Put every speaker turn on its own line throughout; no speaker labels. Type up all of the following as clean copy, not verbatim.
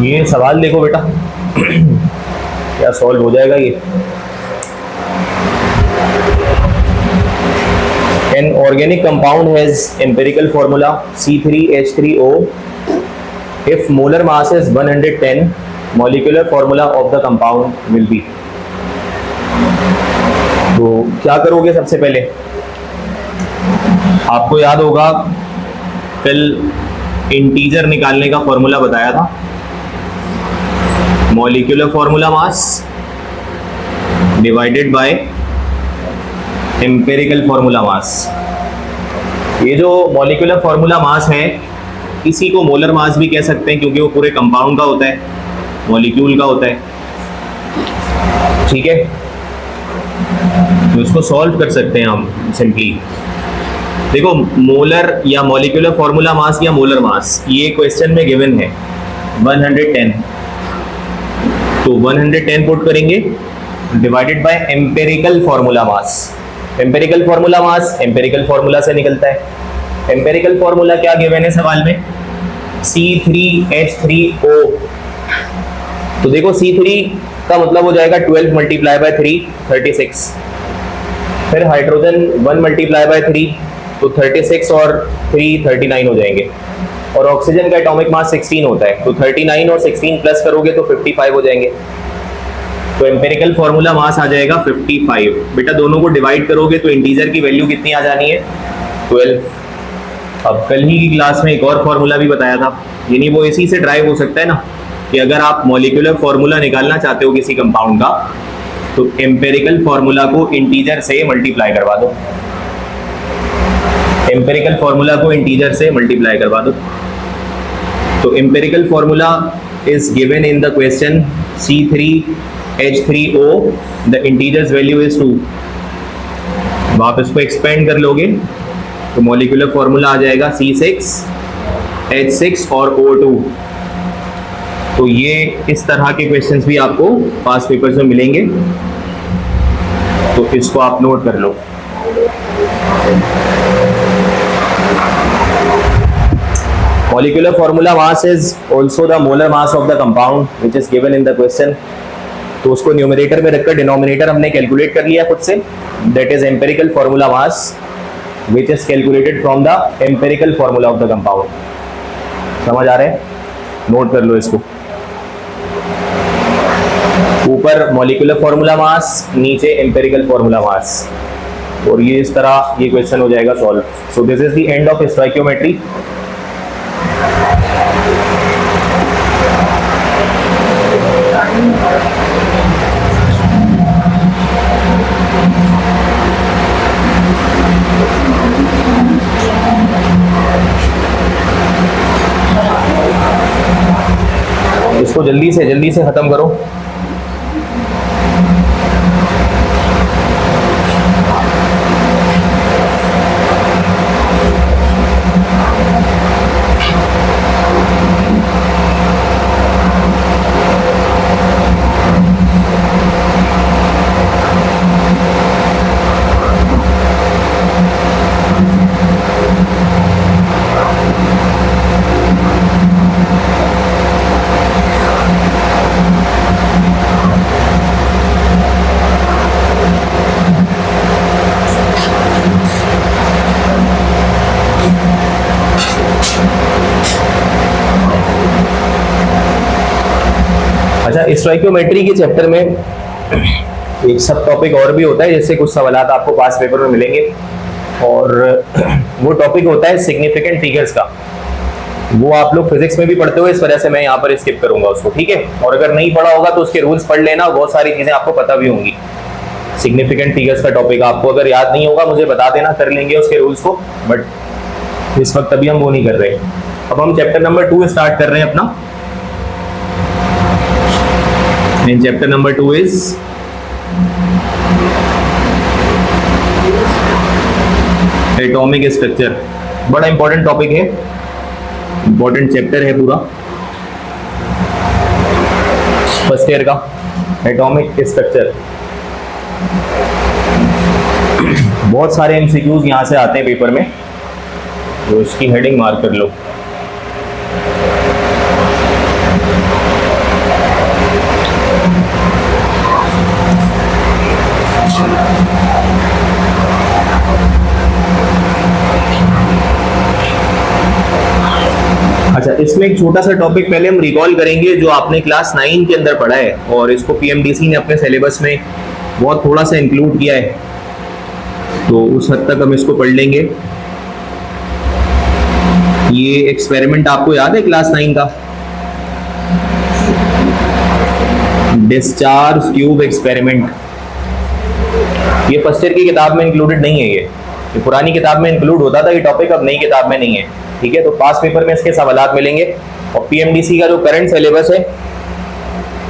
ये सवाल देखो बेटा, क्या सॉल्व हो जाएगा ये। An organic compound has empirical formula C3H3O. If molar mass is 110, molecular formula of the compound will be. तो क्या करोगे सबसे पहले, आपको याद होगा कल इंटीजर निकालने का फॉर्मूला बताया था, molecular formula mass divided by empirical formula mass. ये जो मॉलिक्यूलर फॉर्मूला मास है, इसी को मोलर मास भी कह सकते हैं क्योंकि वो पूरे कंपाउंड का होता है, मॉलिक्यूल का होता है। ठीक है, तो इसको सॉल्व कर सकते हैं हम सिंपली। देखो, मोलर या मॉलिक्यूलर फॉर्मूला मास या मोलर मास, ये क्वेश्चन में गिवन है 110, तो 110 पुट करेंगे divided by empirical formula mass. Empirical formula mass empirical formula से निकलता है। एम्पेरिकल फॉर्मूला क्या गिवन है सवाल में, C3H3O। तो देखो C3 का मतलब हो जाएगा 12 मल्टीप्लाई बाय 3 36, फिर हाइड्रोजन 1 मल्टीप्लाई बाय 3 तो 36 और 3 39 हो जाएंगे, और ऑक्सीजन का एटॉमिक मास 16 होता है, तो 39 और 16 प्लस करोगे तो 55 हो जाएंगे। तो एम्पेरिकल फॉर्मूला मास आ जाएगा 55। बेटा दोनों को डिवाइड करोगे तो इंटीजर की वैल्यू कितनी आ जानी है, 12। अब कल ही की क्लास में एक और फॉर्मूला भी बताया था, यानी वो इसी से ड्राइव हो सकता है ना, कि अगर आप मॉलिक्यूलर फॉर्मूला निकालना चाहते हो किसी कंपाउंड का, तो एम्पेरिकल फॉर्मूला को इंटीजर से मल्टीप्लाई करवा दो। एम्पेरिकल फॉर्मूला को इंटीजर से मल्टीप्लाई करवा दो। तो empirical formula is given in the question C3H3O, the integers value is 2। आप इसको एक्सपेंड कर लोगे तो मॉलिक्यूलर फॉर्मूला आ जाएगा C6H6 और O2। तो ये इस तरह के क्वेश्चंस भी आपको पास पेपर्स में मिलेंगे, तो इसको आप नोट कर लो। Molecular formula mass is also the molar mass of the compound which is given in the question। तो उसको न्यूमरेटर में रखकर डिनोमिनेटर हमने कैलकुलेट कर लिया खुद से, that is empirical formula mass which is calculated from the empirical formula of the compound। समझ आ रहे हैं, नोट कर लो इसको। ऊपर मॉलिक्यूलर फॉर्मूला मास, नीचे एम्पेरिकल फॉर्मूला मास, और ये इस तरह ये क्वेश्चन हो जाएगा solve. So this is the end of stoichiometry. इसको जल्दी से खत्म करो। अच्छा, स्टोइकियोमेट्री के चैप्टर में एक सब टॉपिक और भी होता है, जैसे कुछ सवालात आपको पास पेपर में मिलेंगे, और वो टॉपिक होता है सिग्निफिकेंट फिगर्स का। वो आप लोग फिजिक्स में भी पढ़ते हो, इस वजह से मैं यहाँ पर स्किप करूंगा उसको, ठीक है। और अगर नहीं पढ़ा होगा तो उसके रूल्स पढ़ लेना, बहुत सारी चीजें आपको पता भी होंगी। सिग्निफिकेंट फिगर्स का टॉपिक आपको अगर याद नहीं होगा मुझे बता देना, कर लेंगे उसके रूल्स को, बट इस वक्त अभी हम वो नहीं कर रहे। अब हम चैप्टर नंबर 2 स्टार्ट कर रहे हैं अपना। And chapter number 2 is atomic structure. बड़ा इंपॉर्टेंट टॉपिक है, इंपॉर्टेंट चैप्टर है पूरा फर्स्ट ईयर का, एटॉमिक स्ट्रक्चर। बहुत सारे एमसीक्यूज यहाँ से आते हैं पेपर में, तो इसकी हेडिंग मार्क कर लो। अच्छा, इसमें एक छोटा सा टॉपिक पहले हम रिकॉल करेंगे जो आपने क्लास 9 के अंदर पढ़ा है और इसको पीएमडीसी ने अपने सिलेबस में बहुत थोड़ा सा इंक्लूड किया है, तो उस हद तक हम इसको पढ़ लेंगे। ये एक्सपेरिमेंट आपको याद है क्लास 9 का? Discharge tube experiment. ये फर्स्ट ईयर की किताब में इंक्लूडेड नहीं है, ये पुरानी किताब में इंक्लूड होता था ये टॉपिक, अब नई किताब में नहीं है। ठीक है, तो पास पेपर में इसके सवालात मिलेंगे और पीएमडीसी का जो करंट सिलेबस है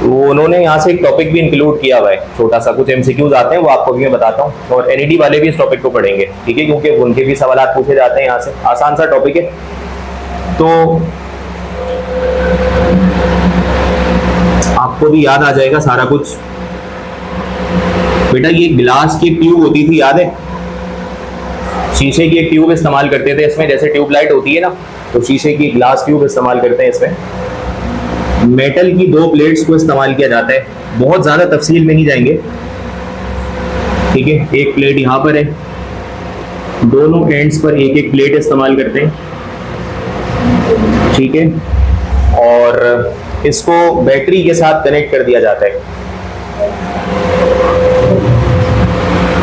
वो उन्होंने यहाँ से एक टॉपिक भी इंक्लूड किया हुआ है, छोटा सा कुछ एमसीक्यूज आते हैं वो आपको भी मैं बताता हूँ, और एनईडी वाले भी इस टॉपिक को पढ़ेंगे। ठीक है, क्योंकि उनके भी सवालात पूछे जाते हैं यहाँ से, आसान सा टॉपिक है। तो आपको भी याद आ जाएगा सारा कुछ। बेटा ये गिलास की ट्यूब होती थी, याद है? शीशे की एक ट्यूब इस्तेमाल करते थे इसमें, जैसे ट्यूबलाइट होती है ना, तो शीशे की ग्लास ट्यूब इस्तेमाल करते हैं इसमें। मेटल की 2 प्लेट्स को इस्तेमाल किया जाता है, बहुत ज्यादा तफसील में नहीं जाएंगे। ठीक है, एक प्लेट यहाँ पर है, दोनों एंड्स पर एक एक प्लेट इस्तेमाल करते हैं। ठीक है, और इसको बैटरी के साथ कनेक्ट कर दिया जाता है।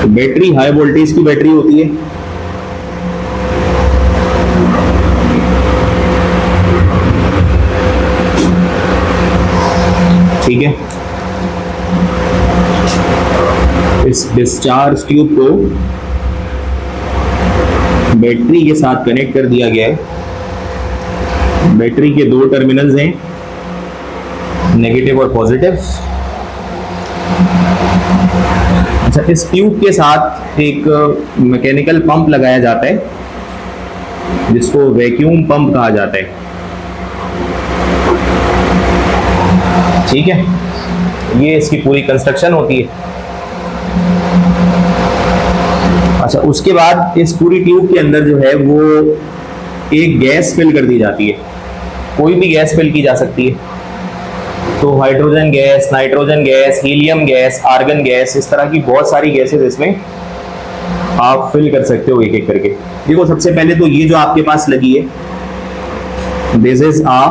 तो बैटरी हाई वोल्टेज की बैटरी होती है। ठीक है, इस डिस्चार्ज ट्यूब को बैटरी के साथ कनेक्ट कर दिया गया है। बैटरी के 2 टर्मिनल्स हैं, नेगेटिव और पॉजिटिव। अच्छा, इस ट्यूब के साथ एक मैकेनिकल पंप लगाया जाता है जिसको वैक्यूम पंप कहा जाता है। ठीक है, ये इसकी पूरी कंस्ट्रक्शन होती है। अच्छा, उसके बाद इस पूरी ट्यूब के अंदर जो है वो एक गैस फिल कर दी जाती है, कोई भी गैस फिल की जा सकती है। तो hydrogen gas, nitrogen gas, helium gas, argon gas, इस तरह की बहुत सारी गैसेस इसमें आप फिल कर सकते हो एक एक करके। देखो, सबसे पहले तो ये जो आपके पास लगी है, this is a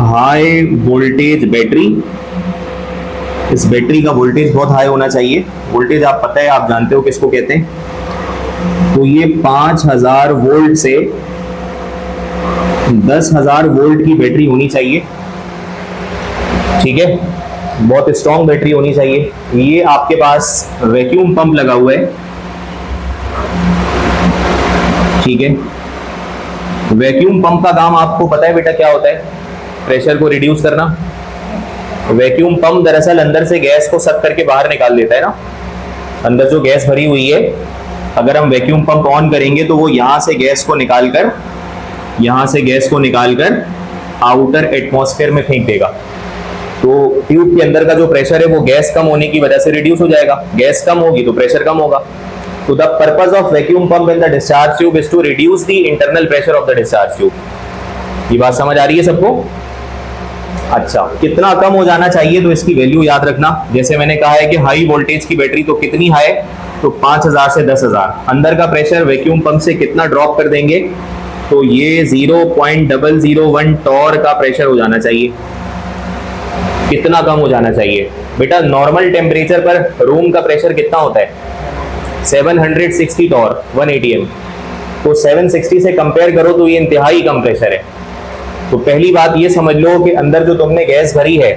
high voltage battery. इस बैटरी का वोल्टेज बहुत हाई होना चाहिए। वोल्टेज आप पता है, आप जानते हो किसको कहते हैं। तो ये 5000 वोल्ट से 10,000 वोल्ट की बैटरी होनी चाहिए। ठीक है, बहुत स्ट्रॉन्ग बैटरी होनी चाहिए। ये आपके पास वैक्यूम पंप लगा हुआ है। ठीक है, वैक्यूम पंप का काम आपको पता है बेटा क्या होता है? प्रेशर को रिड्यूस करना। वैक्यूम पंप दरअसल अंदर से गैस को सक करके बाहर निकाल देता है ना। अंदर जो गैस भरी हुई है, अगर हम वैक्यूम पंप ऑन करेंगे तो वो यहां से गैस को निकालकर आउटर एटमॉस्फेयर में फेंक देगा। तो ट्यूब के अंदर का जो प्रेशर है वो गैस कम होने की वजह से रिड्यूस हो जाएगा। गैस कम होगी तो प्रेशर कम होगा। तो the purpose of vacuum pump in the discharge tube is to reduce the internal pressure of the discharge tube. ये बात समझ आ रही है सबको? अच्छा, कितना कम हो जाना चाहिए तो इसकी वैल्यू याद रखना। जैसे मैंने कहा है कि हाई वोल्टेज की बैटरी तो कितनी हाई, तो 5000 से 10,000। अंदर का प्रेशर वैक्यूम पंप से कितना ड्रॉप कर देंगे, तो ये 0.001 टॉर का प्रेशर हो जाना चाहिए। कितना कम हो जाना चाहिए बेटा? नॉर्मल टेम्परेचर पर रूम का प्रेशर कितना होता है? 760 टॉर, 1 atm। तो 760 से कंपेयर करो तो ये इंतहाई कम प्रेशर है। तो पहली बात ये समझ लो कि अंदर जो तुमने गैस भरी है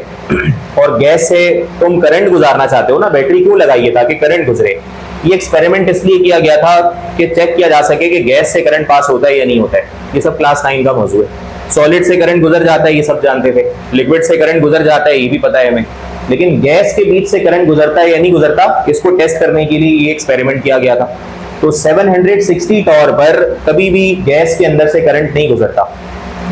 और गैस से तुम करंट गुजारना चाहते हो ना, बैटरी क्यों लगाई है? ताकि करंट गुजरे। ये एक्सपेरिमेंट इसलिए किया गया था कि चेक किया जा सके कि गैस से करंट पास होता है या नहीं होता है। ये सब क्लास 9 का मौजूद है। सॉलिड से करंट गुजर जाता है, ये सब जानते थे। लिक्विड से करंट गुजर जाता है, ये भी पता है हमें। लेकिन गैस के बीच से करंट गुजरता है या नहीं गुजरता, इसको टेस्ट करने के लिए ये एक्सपेरिमेंट किया गया था। तो 760 टॉर पर कभी भी गैस के अंदर से करंट नहीं गुजरता।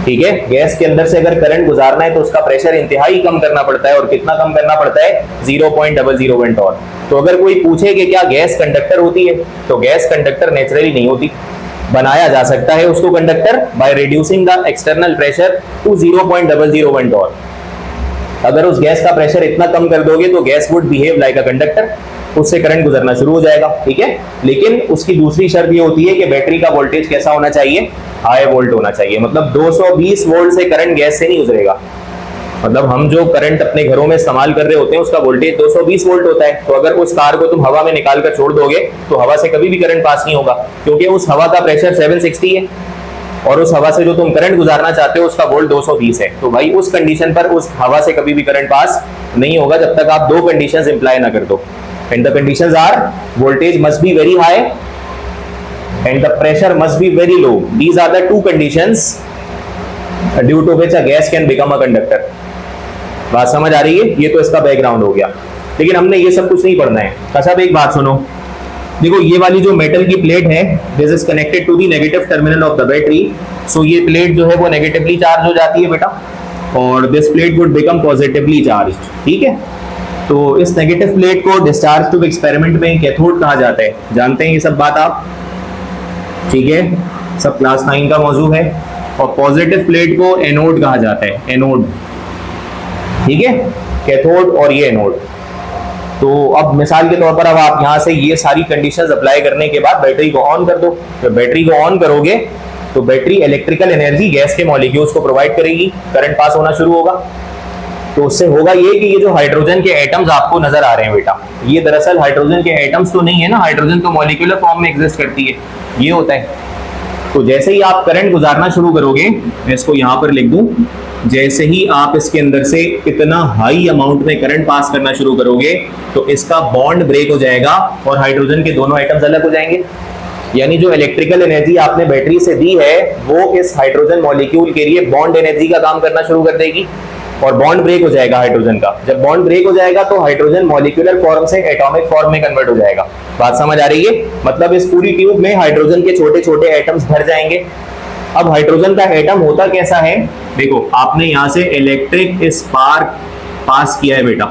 ठीक है, गैस के अंदर से अगर करंट गुजारना है तो उसका प्रेशर इंतहाई कम करना पड़ता है। और कितना कम करना पड़ता है? 0.001 टॉर। तो अगर कोई पूछे कि क्या गैस कंडक्टर होती है, तो गैस कंडक्टर नेचुरली नहीं होती। बनाया जा सकता है उसको conductor by reducing the external pressure to 0.001 torr. अगर उस गैस का प्रेशर इतना कम कर दोगे तो gas would behave like a conductor, उससे करंट गुजरना शुरू हो जाएगा, ठीक है। लेकिन उसकी दूसरी शर्त ये होती है कि बैटरी का वोल्टेज कैसा होना चाहिए, हाई वोल्ट होना चाहिए। मतलब 220 वोल्ट से करंट गैस से नहीं गुजरेगा। मतलब हम जो करंट अपने घरों में इस्तेमाल कर रहे होते हैं उसका वोल्टेज 220 वोल्ट होता है। तो अगर उस तार को तुम हवा में निकाल कर छोड़ दोगे तो हवा से कभी भी करंट पास नहीं होगा, क्योंकि उस हवा का प्रेशर 760 है और उस हवा से जो तुम करंट गुजारना चाहते हो उसका वोल्ट 220 है। तो भाई उस कंडीशन पर उस हवा से कभी भी करंट पास नहीं होगा जब तक आप दो कंडीशंस इंप्लाई ना कर दो। And the conditions are voltage must be very high and the pressure must be very low. These are the two conditions due to which a gas can become a conductor. बात समझ आ रही है? ये तो इसका बैकग्राउंड हो गया, लेकिन हमने ये सब कुछ नहीं पढ़ना है। अच्छा अब एक बात सुनो, देखो ये वाली जो मेटल की प्लेट है, this is connected to the negative terminal of the battery. So ये प्लेट जो है वो नेगेटिवली चार्ज हो जाती है बेटा, और this plate would become positively charged, ठीक है। तो इस नेगेटिव प्लेट को डिस्चार्ज ट्यूब एक्सपेरिमेंट में कैथोड कहा जाता है, जानते हैं ये सब बात आप, ठीक है, सब क्लास 9 का मौजू है। और पॉजिटिव प्लेट को एनोड कहा जाता है, एनोड, ठीक है, कैथोड और ये एनोड। तो अब मिसाल के तौर पर अब आप यहां से ये सारी कंडीशंस अप्लाई करने के बाद बैटरी को ऑन कर दो। जब बैटरी को ऑन करोगे तो बैटरी इलेक्ट्रिकल एनर्जी गैस के मॉलिक्यूल्स को प्रोवाइड करेगी, करंट पास होना शुरू होगा। तो उससे होगा ये कि ये जो हाइड्रोजन के एटम्स आपको नजर आ रहे हैं बेटा, ये दरअसल हाइड्रोजन के एटम्स तो नहीं है ना, हाइड्रोजन तो मॉलिक्यूलर फॉर्म में एग्जिस्ट करती है, ये होता है। तो जैसे ही आप करंट गुजारना शुरू करोगे, मैं इसको यहां पर लिख दूं, जैसे ही आप इसके अंदर से इतना हाई अमाउंट में करंट पास करना शुरू करोगे तो इसका बॉन्ड ब्रेक हो जाएगा और हाइड्रोजन के दोनों एटम्स अलग हो जाएंगे। यानी जो इलेक्ट्रिकल एनर्जी आपने बैटरी से दी है वो इस हाइड्रोजन मॉलिक्यूल के लिए बॉन्ड एनर्जी का काम करना शुरू कर देगी और बॉन्ड ब्रेक हो जाएगा हाइड्रोजन का। जब बॉन्ड ब्रेक हो जाएगा तो हाइड्रोजन मॉलिक्यूलर फॉर्म से एटॉमिक फॉर्म में कन्वर्ट हो जाएगा। बात समझ आ रही है? मतलब इस पूरी ट्यूब में हाइड्रोजन के छोटे छोटे एटम्स भर जाएंगे। अब हाइड्रोजन का एटम होता कैसा है, देखो आपने यहां से इलेक्ट्रिक स्पार्क पास किया है बेटा,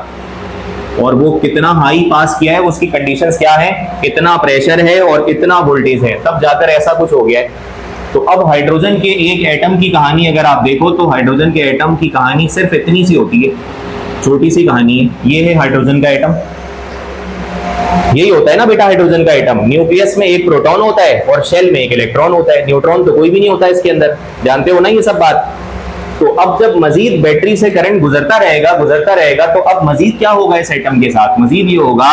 और वो कितना हाई पास किया है, उसकी कंडीशंस क्या है, कितना प्रेशर है और कितना वोल्टेज है, तब जाकर ऐसा कुछ हो गया है। तो अब हाइड्रोजन के एक एटम की कहानी अगर आप देखो तो हाइड्रोजन के एटम की कहानी सिर्फ इतनी सी होती है, छोटी सी कहानी है। ये है हाइड्रोजन का एटम, यही होता है ना बेटा हाइड्रोजन का एटम। न्यूक्लियस में एक प्रोटॉन होता है और शेल में एक इलेक्ट्रॉन होता है, न्यूट्रॉन तो कोई भी नहीं होता इसके अंदर, जानते हो ना ये सब बात। तो अब जब मजीद बैटरी से करंट गुजरता रहेगा तो अब मजीद क्या होगा इस एटम के साथ, मजीद ये होगा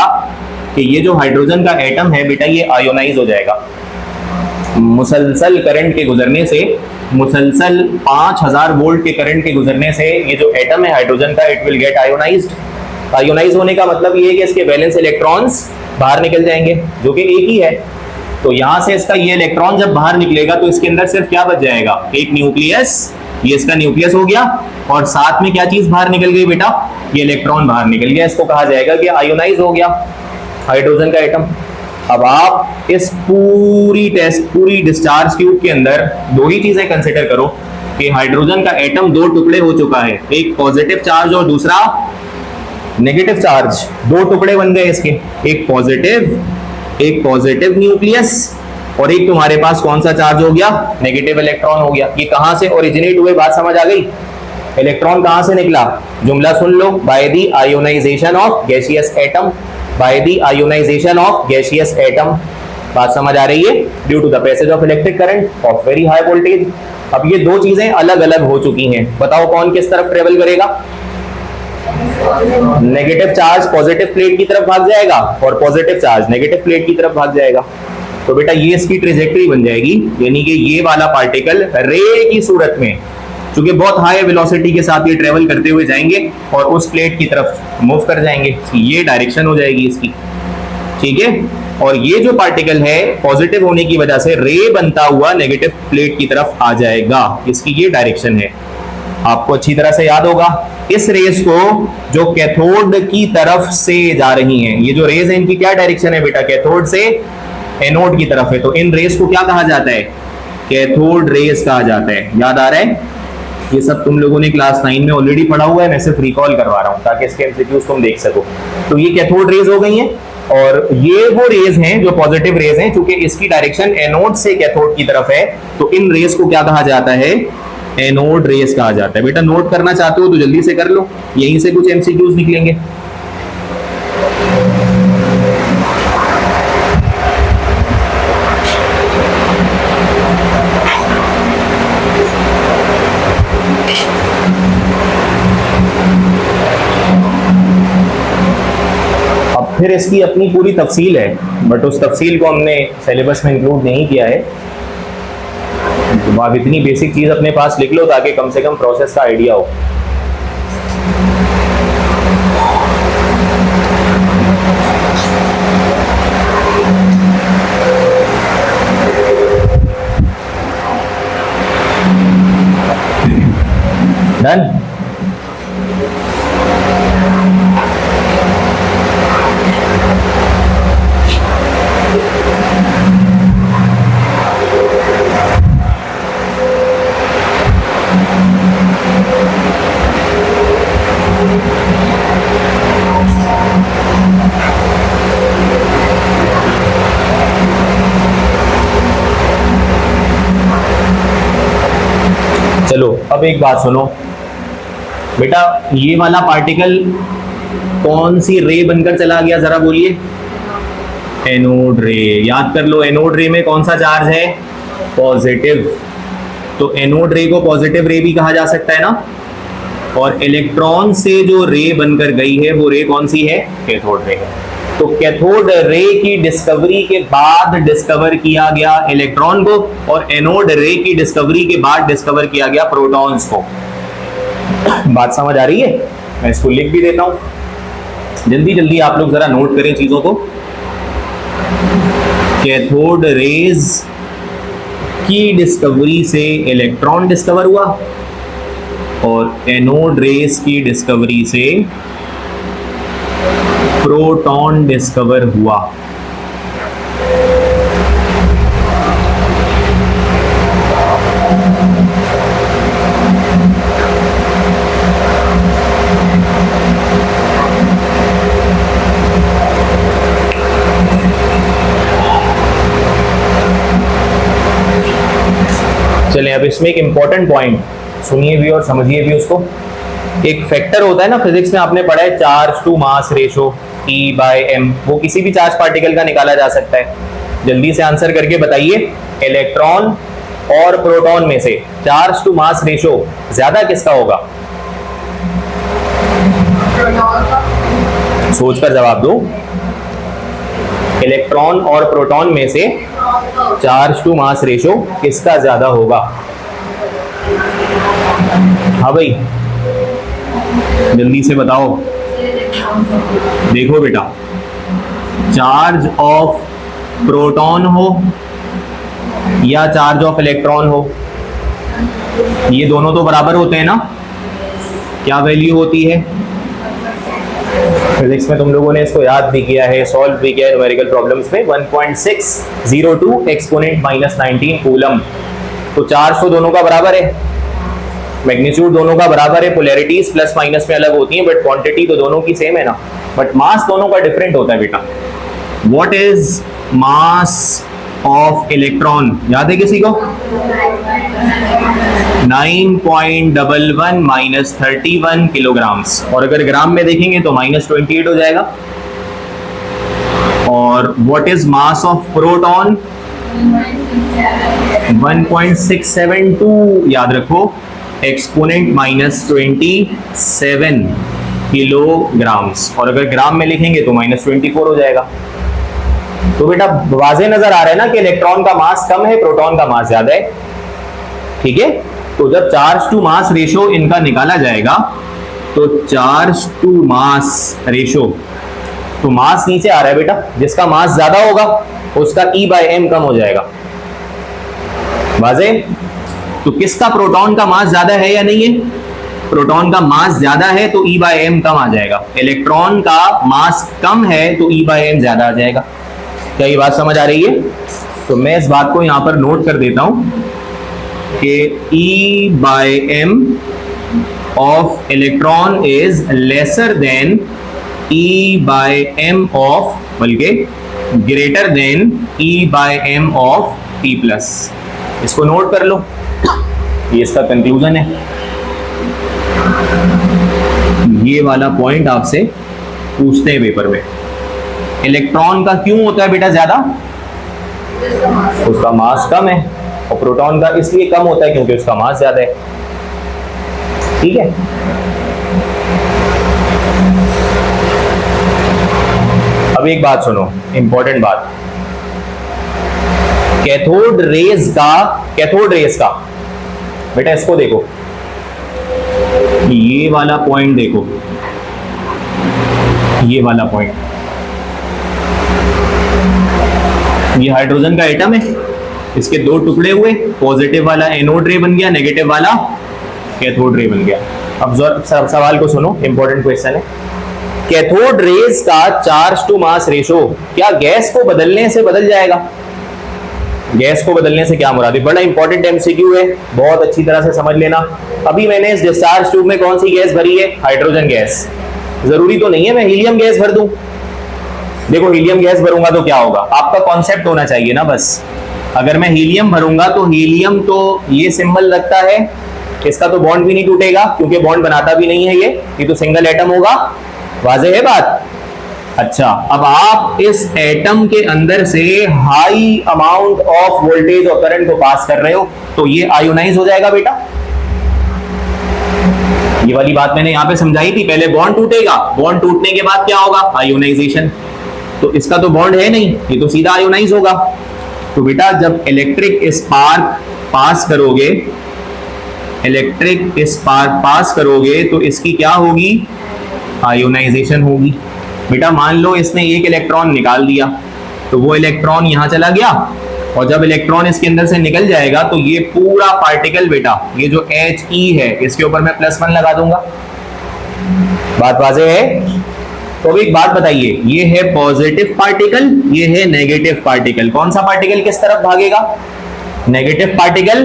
कि ये जो हाइड्रोजन का एटम है बेटा ये आयोनाइज हो जाएगा। मुसलसल करंट के गुजरने से, मुसलसल 5000 वोल्ट के करंट के गुजरने से ये जो एटम है हाइड्रोजन का, it will get ionised. Ionise होने का मतलब ये है कि इसके वैलेंस इलेक्ट्रॉन्स बाहर निकल जाएंगे, जो कि एक ही है। तो यहां से इसका ये इलेक्ट्रॉन जब बाहर निकलेगा तो इसके अंदर सिर्फ क्या बच जाएगा, एक न्यूक्लियस, ये इसका न्यूक्लियस हो गया, और साथ में क्या चीज बाहर निकल गई बेटा, ये इलेक्ट्रॉन बाहर निकल गया। इसको कहा जाएगा कि आयोनाइज हो गया हाइड्रोजन का एटम। अब आप इस पूरी डिस्चार्ज ट्यूब के अंदर दो ही चीजें कंसिडर करो कि हाइड्रोजन का एटम दो टुकड़े हो चुका है, एक पॉजिटिव चार्ज और दूसरा नेगेटिव चार्ज। दो टुकड़े बन गए इसके, एक पॉजिटिव न्यूक्लियस और एक तुम्हारे पास कौन सा चार्ज हो गया, नेगेटिव इलेक्ट्रॉन हो गया। ये कहां से ओरिजिनेट हुए, बात समझ आ गई? इलेक्ट्रॉन कहां से निकला, जुमला सुन लो, by the ionization of gaseous atom, by the ionization of gaseous atom. बात समझ आ रही है? Due to the passage of electric current of very high voltage. अब ये दो चीजें अलग अलग हो चुकी हैं, बताओ कौन किस तरफ ट्रेवल करेगा? नेगेटिव चार्ज पॉजिटिव प्लेट की तरफ भाग जाएगा और पॉजिटिव चार्ज नेगेटिव प्लेट की तरफ भाग जाएगा। तो बेटा ये इसकी ट्रेजेक्टरी बन जाएगी, यानी कि ये वाला पार्टिकल रे की सूरत में, क्योंकि बहुत हाई वेलोसिटी के साथ ये ट्रेवल करते हुए जाएंगे और उस प्लेट की तरफ मूव कर जाएंगे, ये डायरेक्शन हो जाएगी इसकी, ठीक है। और ये जो पार्टिकल है पॉजिटिव होने की वजह से रे बनता हुआ नेगेटिव प्लेट की तरफ आ जाएगा, इसकी ये डायरेक्शन है। आपको अच्छी तरह से याद होगा, इस रेस को जो कैथोड की तरफ से जा रही हैं, ये जो रेस है इनकी क्या डायरेक्शन है बेटा, कैथोड से एनोड की तरफ है। तो इन रेस को क्या कहा जाता है, कैथोड रेस कहा जाता है। याद आ रहा है? ये सब तुम लोगों ने क्लास 9 में ऑलरेडी पढ़ा हुआ है, मैं सिर्फ रिकॉल करवा रहा हूं ताकि इसके एमसीक्यूज तुम देख सको। तो ये कैथोड रेस हो गई हैं और ये वो रेस हैं जो पॉजिटिव रेस हैं, क्योंकि इसकी डायरेक्शन एनोड से कैथोड की तरफ है। तो इन रेस को क्या कहा जाता है, एनोड रेस कहा जाता है। बेटा नोट करना चाहते हो तो जल्दी से कर लो, यहीं से कुछ एमसीक्यूज निकलेंगे। फिर इसकी अपनी पूरी तफसील है, बट उस तफसील को हमने सिलेबस में इंक्लूड नहीं किया है। तो आप इतनी बेसिक चीज अपने पास लिख लो ताकि कम से कम प्रोसेस का आइडिया हो। डन। चलो अब एक बात सुनो बेटा, ये वाला पार्टिकल कौन सी रे बनकर चला गया, जरा बोलिए। एनोड रे। याद कर लो, एनोड रे में कौन सा चार्ज है, पॉजिटिव। तो एनोड रे को पॉजिटिव रे भी कहा जा सकता है ना। और इलेक्ट्रॉन से जो रे बनकर गई है वो रे कौन सी है, कैथोड रे है। तो कैथोड रे की डिस्कवरी के बाद डिस्कवर किया गया इलेक्ट्रॉन को, और एनोड रे की डिस्कवरी के बाद डिस्कवर किया गया प्रोटॉन्स को। बात समझ आ रही है? मैं इसको लिख भी देता हूं, जल्दी जल्दी आप लोग जरा नोट करें चीजों को। कैथोड रेज की डिस्कवरी से इलेक्ट्रॉन डिस्कवर हुआ, और एनोड रेज की डिस्कवरी से प्रोटॉन डिस्कवर हुआ। चलिए अब इसमें एक इंपॉर्टेंट पॉइंट सुनिए भी और समझिए भी उसको। एक फैक्टर होता है ना फिजिक्स में, आपने पढ़ा है, charge to mass ratio E/m। वो किसी भी चार्ज पार्टिकल का निकाला जा सकता है। जल्दी से आंसर करके बताइए, इलेक्ट्रॉन और प्रोटॉन में से चार्ज टू मास रेशो ज्यादा किसका होगा? सोचकर जवाब दो। इलेक्ट्रॉन और प्रोटॉन में से चार्ज टू मास रेशो किसका ज्यादा होगा? हाँ भाई जल्दी से बताओ। देखो बेटा, चार्ज ऑफ प्रोटॉन हो या चार्ज ऑफ इलेक्ट्रॉन हो, ये दोनों तो बराबर होते हैं ना। क्या वैल्यू होती है? फिजिक्स में तुम लोगों ने इसको याद भी किया है, सॉल्व भी किया है न्यूमेरिकल प्रॉब्लम्स में। 1.602 एक्सपोनेंट -19 कूलम। तो चार्ज तो दोनों का बराबर है, मैग्नीट्यूड दोनों का बराबर है, पोलैरिटीज प्लस माइनस में अलग होती हैं, बट क्वांटिटी तो दोनों की सेम है ना। बट मास दोनों का डिफरेंट होता है बेटा। What is mass of electron, याद है किसी को? 9.11 - 31 किलोग्राम्स। और अगर ग्राम में देखेंगे तो -28 हो जाएगा। और what is mass of proton? 1.672, याद रखो, एक्सपोनेंट -27 किलोग्राम्स। और अगर ग्राम में लिखेंगे तो -24 हो जाएगा। तो बेटा वाज़ेह नजर आ रहा है ना कि इलेक्ट्रॉन का मास कम है, प्रोटॉन का मास ज्यादा है। ठीक है, तो जब चार्ज टू मास रेशो इनका निकाला जाएगा तो चार्ज टू मास रेशो, तो मास नीचे आ रहा है बेटा, जिसका मास ज्यादा होगा उसका E/m कम हो जाएगा। वाज़ेह? तो किसका, प्रोटॉन का मास ज्यादा है या नहीं है? प्रोटॉन का मास ज्यादा है तो E/m कम आ जाएगा। इलेक्ट्रॉन का मास कम है तो E/m ज्यादा आ जाएगा। क्या ये बात समझ आ रही है? तो मैं इस बात को यहां पर नोट कर देता हूं कि E/m of electron is lesser than E/m of, बल्कि greater than E/m of P+। इसको नोट कर लो। ये इसका कंक्लूजन है। ये वाला पॉइंट आपसे पूछते हैं पेपर में। इलेक्ट्रॉन का क्यों होता है बेटा ज्यादा? उसका मास कम है। और प्रोटॉन का इसलिए कम होता है क्योंकि उसका मास ज्यादा है। ठीक है, अब एक बात सुनो, इंपॉर्टेंट बात। कैथोड रेज का बेटा इसको देखो, ये वाला पॉइंट देखो, ये वाला पॉइंट, ये हाइड्रोजन का एटम है, इसके दो टुकड़े हुए, पॉजिटिव वाला एनोड रे बन गया, नेगेटिव वाला कैथोड रे बन गया। अब सवाल को सुनो, इंपॉर्टेंट क्वेश्चन है। कैथोड रेज का चार्ज टू मास रेशो क्या गैस को बदलने से बदल जाएगा? गैस को बदलने से क्या मुराद है? बड़ा इंपॉर्टेंट एमसीक्यू है, बहुत अच्छी तरह से समझ लेना। अभी मैंने इस डिस्चार्ज ट्यूब में कौन सी गैस भरी है? Hydrogen gas. जरूरी तो नहीं है मैं हीलियम गैस भर दूं। देखो हीलियम गैस भरूंगा तो क्या होगा, आपका कॉन्सेप्ट होना चाहिए ना बस। अगर मैं हीलियम भरूंगा तो हीलियम तो ये सिंबल लगता है, इसका तो बॉन्ड भी नहीं टूटेगा क्योंकि बॉन्ड बनाता भी नहीं है, ये तो सिंगल एटम होगा। वाज़ेह है बात? अच्छा, अब आप इस एटम के अंदर से हाई अमाउंट ऑफ वोल्टेज और करंट को पास कर रहे हो तो ये आयोनाइज हो जाएगा बेटा। ये वाली बात मैंने यहां पे समझाई थी, पहले बॉन्ड टूटेगा, बॉन्ड टूटने के बाद क्या होगा? आयोनाइजेशन। तो इसका तो बॉन्ड है नहीं, ये तो सीधा आयोनाइज होगा। तो बेटा जब इलेक्ट्रिक स्पार्क पास करोगे, इलेक्ट्रिक स्पार्क पास करोगे तो इसकी क्या होगी? आयोनाइजेशन होगी। बेटा मान लो इसने एक इलेक्ट्रॉन निकाल दिया तो वो इलेक्ट्रॉन यहां चला गया, और जब इलेक्ट्रॉन इसके अंदर से निकल जाएगा तो ये पूरा पार्टिकल बेटा, ये जो He है इसके ऊपर मैं +1 लगा दूंगा। बात वाज़ेह है? तो अब एक बात बताइए, ये है पॉजिटिव पार्टिकल, ये है नेगेटिव पार्टिकल। कौन सा पार्टिकल किस तरफ भागेगा? नेगेटिव पार्टिकल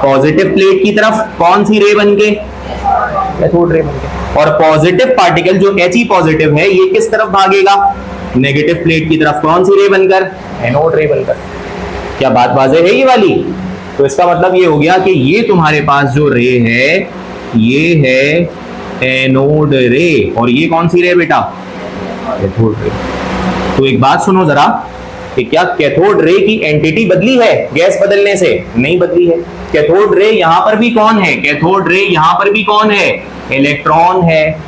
पॉजिटिव प्लेट की तरफ। कौन सी रे बनके? कैथोड रे बनके। और पॉजिटिव पार्टिकल जो He पॉजिटिव है ये किस तरफ भागेगा? नेगेटिव प्लेट की तरफ। कौन सी रे बनकर? एनोड रे बनकर। क्या बात वाज़ेह है ये वाली? तो इसका मतलब ये हो गया कि ये तुम्हारे पास जो रे है ये है एनोड रे, और ये कौन सी रे बेटा? Cathode ray. तो एक बात सुनो जरा, कि क्या कैथोड रे की एंटिटी बदली है गैस बदलने से? नहीं बदली है। कैथोड रे यहां पर भी कौन है? कैथोड रे यहां पर भी कौन है? इलेक्ट्रॉन है।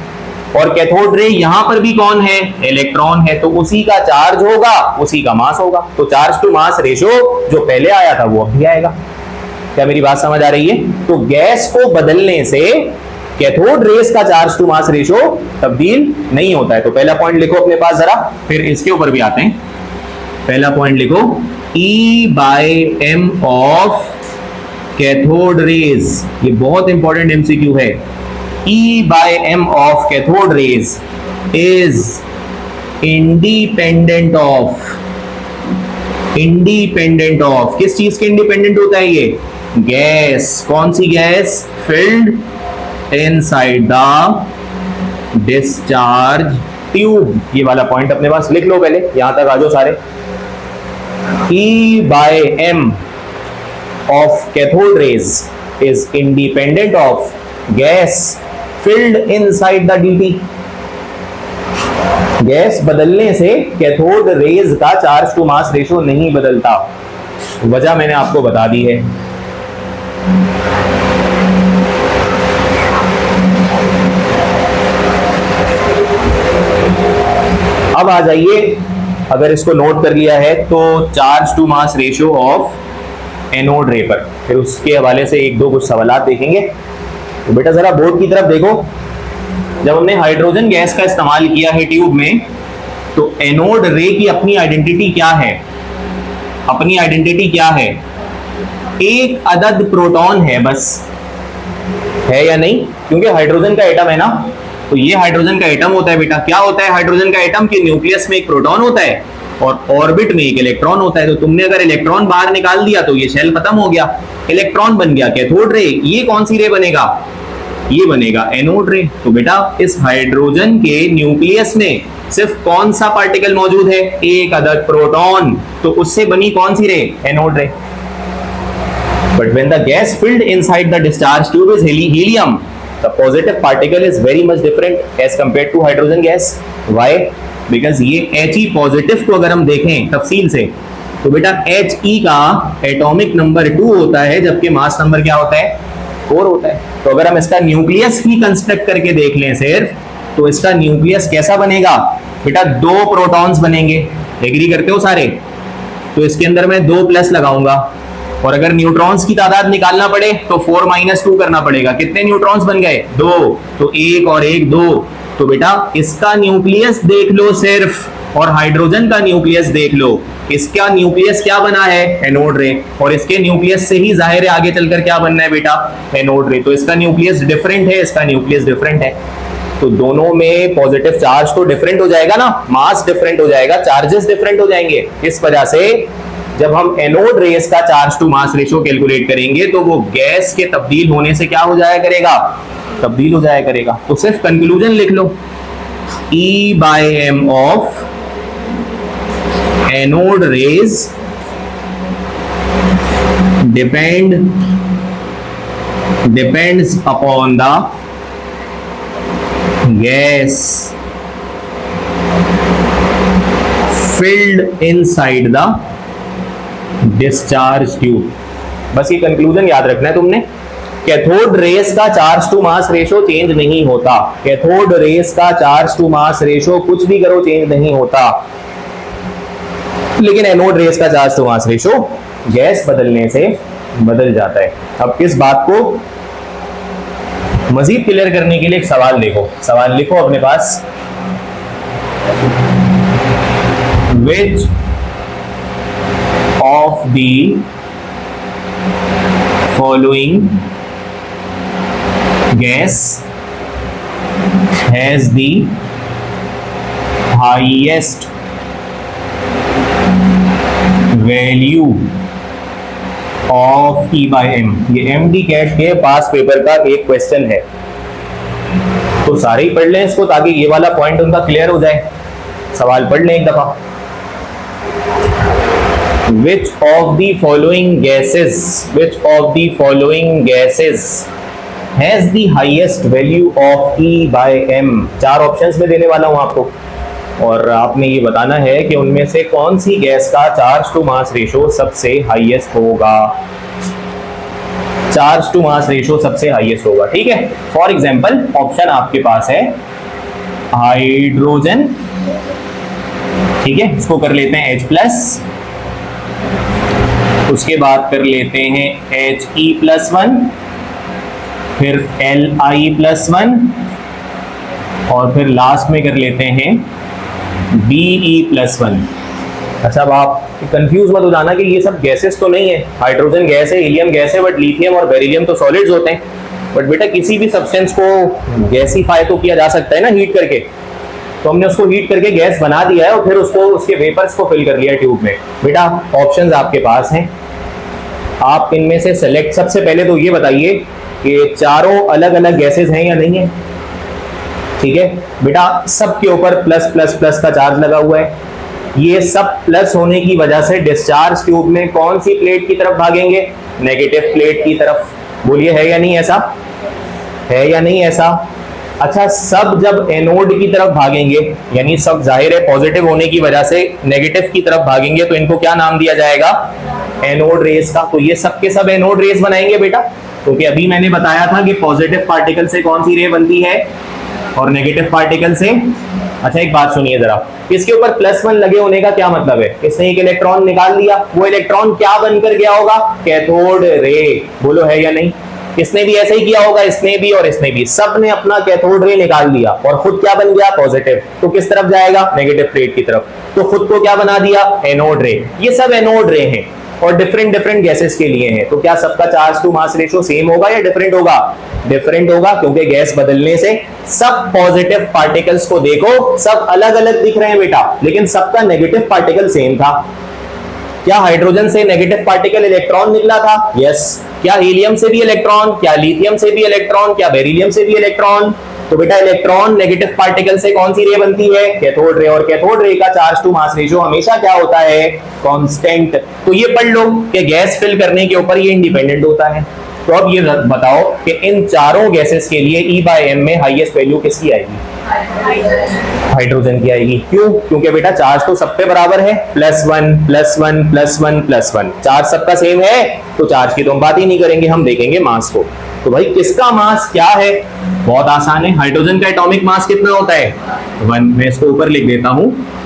और कैथोड रे यहां पर भी कौन है? इलेक्ट्रॉन है। तो उसी का चार्ज होगा, उसी का मास होगा। तो चार्ज टू मास रेशो जो पहले आया था वो अब भी आएगा। क्या मेरी बात समझ आ रही है? तो गैस को बदलने से कैथोड रेस का चार्ज टू मास रेशो तब्दील नहीं होता है। तो पहला पॉइंट लिखो अपने पास जरा, फिर इसके ऊपर भी आते हैं। पहला पॉइंट लिखो, E/m ऑफ कैथोड रेज। ये बहुत इंपॉर्टेंट एमसीक्यू है। E/m of cathode rays is independent of किस चीज के इंडिपेंडेंट होता है ये? गैस। कौन सी gas? Filled inside the discharge tube. ये वाला पॉइंट अपने पास लिख लो, पहले यहां तक आ जाओ सारे। E/m of cathode rays is independent of gas filled inside the DT। Gas बदलने से कैथोड रेज का चार्ज टू मास रेशो नहीं बदलता। वजह मैंने आपको बता दी है। अब आ जाइए, अगर इसको नोट कर लिया है तो charge to mass ratio of anode ray पर, फिर उसके हवाले से एक दो कुछ सवालात देखेंगे। तो बेटा जरा बोर्ड की तरफ देखो, जब हमने हाइड्रोजन गैस का इस्तेमाल किया है ट्यूब में, तो एनोड रे की अपनी आइडेंटिटी क्या है? अपनी आइडेंटिटी क्या है? एक अदद प्रोटॉन है बस, है या नहीं? क्योंकि हाइड्रोजन का एटम है ना, तो ये हाइड्रोजन का एटम होता है बेटा। क्या होता है हाइड्रोजन का एटम? के न्यूक्लियस में एक प्रोटॉन होता है और ऑर्बिट में एक इलेक्ट्रॉन होता है। तो तुमने अगर इलेक्ट्रॉन बाहर निकाल दिया तो ये शेल खत्म हो गया, इलेक्ट्रॉन बन गया कैथोड रे। ये कौन सी रे बनेगा? ये बनेगा एनोड रे। तो बेटा इस हाइड्रोजन के न्यूक्लियस में सिर्फ कौन सा पार्टिकल मौजूद है? एक अदद प्रोटॉन। तो उससे बनी कौन सी रे? एनोड रे। But when the gas filled inside the discharge tube is helium, the positive particle is very much different as compared to hydrogen gas. Why? Because ये He पॉजिटिव को अगर हम देखें तफसील से तो बेटा He का एटॉमिक नंबर 2 होता है, जबकि मास नंबर क्या होता है? 4 होता है। तो अगर हम इसका न्यूक्लियस ही कंस्ट्रक्ट करके देख लें सिर्फ, तो इसका न्यूक्लियस कैसा बनेगा बेटा? 2 प्रोटॉन्स बनेंगे। एग्री करते हो सारे? तो इसके अंदर मैं 2 प्लस लगाऊंगा, और अगर न्यूट्रॉन्स की तादाद निकालना पड़े तो 4 - 2 करना पड़ेगा। कितने न्यूट्रॉन्स बन गए? 2। तो 1 और 1 2। तो बेटा इसका न्यूक्लियस देख लो सिर्फ, और हाइड्रोजन का न्यूक्लियस देख लो। इसका न्यूक्लियस क्या बना है? एनोड रे। और इसके न्यूक्लियस से ही जाहिर है आगे चलकर क्या बनना है बेटा? एनोड रे। तो इसका न्यूक्लियस डिफरेंट है, इसका न्यूक्लियस डिफरेंट है। तो दोनों में पॉजिटिव चार्ज तो डिफरेंट हो जाएगा ना, मास डिफरेंट हो जाएगा, चार्जेस डिफरेंट हो जाएंगे। इस वजह से जब हम एनोड रेस का charge to mass ratio calculate करेंगे तो वो गैस के तब्दील होने से क्या हो जाया करेगा? तब्दील हो जाया करेगा। तो सिर्फ कंक्लूजन लिख लो, E/m of anode rays depends upon the gas filled inside the discharge tube। बस ये कंक्लूजन याद रखना है तुमने। कैथोड रेस का charge to mass ratio change नहीं होता। कैथोड रेस का चार्ज टू मास रेशो कुछ भी करो चेंज नहीं होता, लेकिन एनोड रेस का charge to mass ratio gas बदलने से बदल जाता है। अब इस बात को मजीद क्लियर करने के लिए एक सवाल देखो, सवाल लिखो अपने पास। Which of the following gas has the highest value of E/m? ये MD कैट के पास पेपर का एक क्वेश्चन है, तो सारे ही पढ़ लें इसको ताकि ये वाला पॉइंट उनका क्लियर हो जाए। सवाल पढ़ लें एक दफा। Which of the following gases has the highest value of E/m? 4 options में देने वाला हूं आपको, और आपने ये बताना है कि उनमें से कौन सी गैस का चार्ज टू मास रेशो सबसे हाईएस्ट होगा। चार्ज टू मास रेशो सबसे हाईएस्ट होगा, ठीक है। फॉर एग्जांपल ऑप्शन आपके पास है हाइड्रोजन, ठीक है, इसको कर लेते हैं H+, उसके बाद कर लेते हैं He+1, फिर Li+1, और फिर लास्ट में कर लेते हैं Be+1। अच्छा, अब आप कंफ्यूज मत हो जाना कि ये सब गैसेस तो नहीं है। हाइड्रोजन गैस है, हीलियम गैस है, बट लिथियम और बेरिलियम तो सॉलिड्स होते हैं। बट बेटा किसी भी सब्सटेंस को गैसीफाई तो किया जा सकता है ना, हीट करके। तो हमने उसको हीट करके गैस बना दिया है और फिर उसको उसके वेपर्स को फिल कर लिया ट्यूब में। बेटा ऑप्शंस आपके पास हैं, आप इनमें से सेलेक्ट। सबसे पहले तो ये बताइए कि चारों अलग अलग गैसेस हैं या नहीं है, ठीक है बेटा। सबके ऊपर प्लस प्लस प्लस का चार्ज लगा हुआ है। ये सब प्लस होने की वजह से डिस्चार्ज ट्यूब में कौन सी प्लेट की तरफ भागेंगे? नेगेटिव प्लेट की तरफ। बोलिए है या नहीं ऐसा? है या नहीं ऐसा? अच्छा, सब जब एनोड की तरफ भागेंगे, यानी सब जाहिर है पॉजिटिव होने की वजह से नेगेटिव की तरफ भागेंगे, तो इनको क्या नाम दिया जाएगा? एनोड रेस का। तो ये सब के सब एनोड रेस बनाएंगे बेटा, क्योंकि अभी मैंने बताया था कि पॉजिटिव पार्टिकल से कौन सी रे बनती है और नेगेटिव पार्टिकल से। अच्छा, एक बात सुनिए जरा, इसके ऊपर +1 लगे होने का क्या मतलब है? इसने एक इलेक्ट्रॉन निकाल लिया, वो इलेक्ट्रॉन क्या बनकर गया होगा? Cathode ray. बोलो है या नहीं? इसने भी ऐसे ही किया होगा, इसने भी और इसने भी, सब ने अपना कैथोड रे निकाल दिया और खुद क्या बन गया? पॉजिटिव। तो किस तरफ जाएगा? नेगेटिव प्लेट की तरफ। तो खुद को क्या बना दिया? एनोड रे। ये सब एनोड रे हैं और डिफरेंट डिफरेंट गैसेस के लिए हैं। तो क्या सबका charge to mass ratio same होगा या डिफरेंट होगा? डिफरेंट होगा, क्योंकि गैस बदलने से सब पॉजिटिव पार्टिकल्स को देखो, सब अलग अलग दिख रहे हैं बेटा, लेकिन सबका नेगेटिव पार्टिकल सेम था। क्या हाइड्रोजन से नेगेटिव पार्टिकल इलेक्ट्रॉन निकला था? यस। क्या हीलियम से भी इलेक्ट्रॉन? क्या लिथियम से भी इलेक्ट्रॉन? क्या बेरिलियम से भी इलेक्ट्रॉन? तो बेटा इलेक्ट्रॉन नेगेटिव पार्टिकल से कौन सी रे बनती है? Cathode ray. और कैथोड रे का चार्ज टू मास रेशियो हमेशा क्या होता है? कांस्टेंट। तो ये पढ़ लो कि गैस फिल करने के ऊपर ये इंडिपेंडेंट होता है। तो अब ये बताओ कि इन चारों गैसेस के लिए E/m में हाईएस्ट वैल्यू किसकी आएगी? हाइड्रोजन की आएगी। क्यों? क्योंकि बेटा चार्ज तो सब पे बराबर है, +1 +1 +1 +1, चार्ज सबका सेम है, तो चार्ज की तो हम बात ही नहीं करेंगे, हम देखेंगे मास को। तो भाई किसका मास क्या है? बहुत आसान है। हाइड्रोजन का एटॉमिक मास कितना होता है? 1। मैं इसको ऊपर लिख देता हूं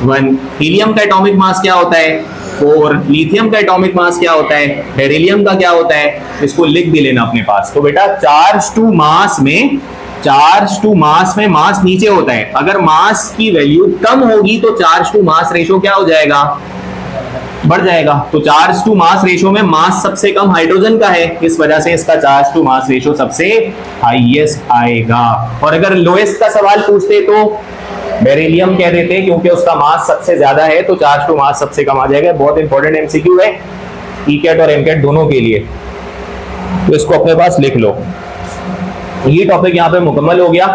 1। हीलियम का एटॉमिक मास क्या होता है? 4। लिथियम का एटॉमिक मास क्या होता है? बेरिलियम का क्या होता है? इसको लिख भी लेना अपने पास। तो बेटा चार्ज टू मास में मास नीचे होता है। अगर मास की वैल्यू कम होगी तो चार्ज टू मास रेशियो क्या हो जाएगा? बढ़ जाएगा। तो चार्ज टू मास रेशियो में मास सबसे कम हाइड्रोजन का है, इस वजह से इसका चार्ज टू मास रेशियो सबसे हाईएस्ट आएगा। और अगर लोएस्ट का सवाल पूछते तो बेरिलियम कह देते, क्योंकि उसका मास सबसे ज्यादा है, तो चार्ज टू मास सबसे कम आ जाएगा। बहुत इंपॉर्टेंट एमसीक्यू है ईकेट और एमकेट दोनों के लिए, तो इसको अपने पास लिख लो। ये टॉपिक यहां पे मुकम्मल हो गया।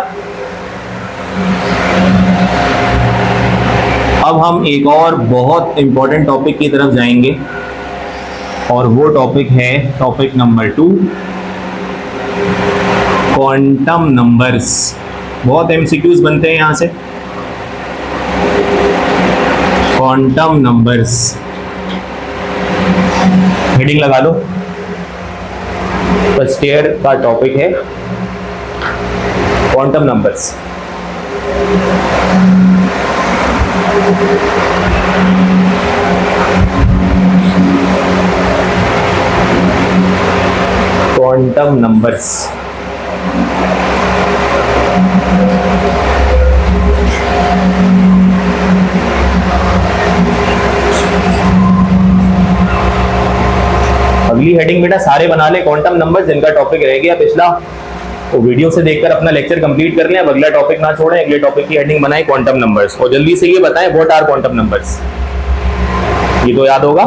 अब हम एक और बहुत इंपॉर्टेंट टॉपिक की तरफ जाएंगे, और वो टॉपिक है टॉपिक नंबर 2, क्वांटम नंबर्स। बहुत एमसीक्यूज बनते हैं यहां से। क्वांटम नंबर्स हेडिंग लगा लो। फर्स्ट ईयर का टॉपिक है क्वांटम नंबर्स। क्वांटम नंबर्स अगली हेडिंग बेटा सारे बना ले क्वांटम नंबर्स, जिनका टॉपिक रह गया पिछला वो वीडियो से देखकर अपना लेक्चर कंप्लीट कर लें। अब अगला टॉपिक ना छोड़ें, अगले टॉपिक की हेडिंग बनाएं क्वांटम नंबर्स। और जल्दी से ये बताएं व्हाट आर क्वांटम नंबर्स। ये तो याद होगा।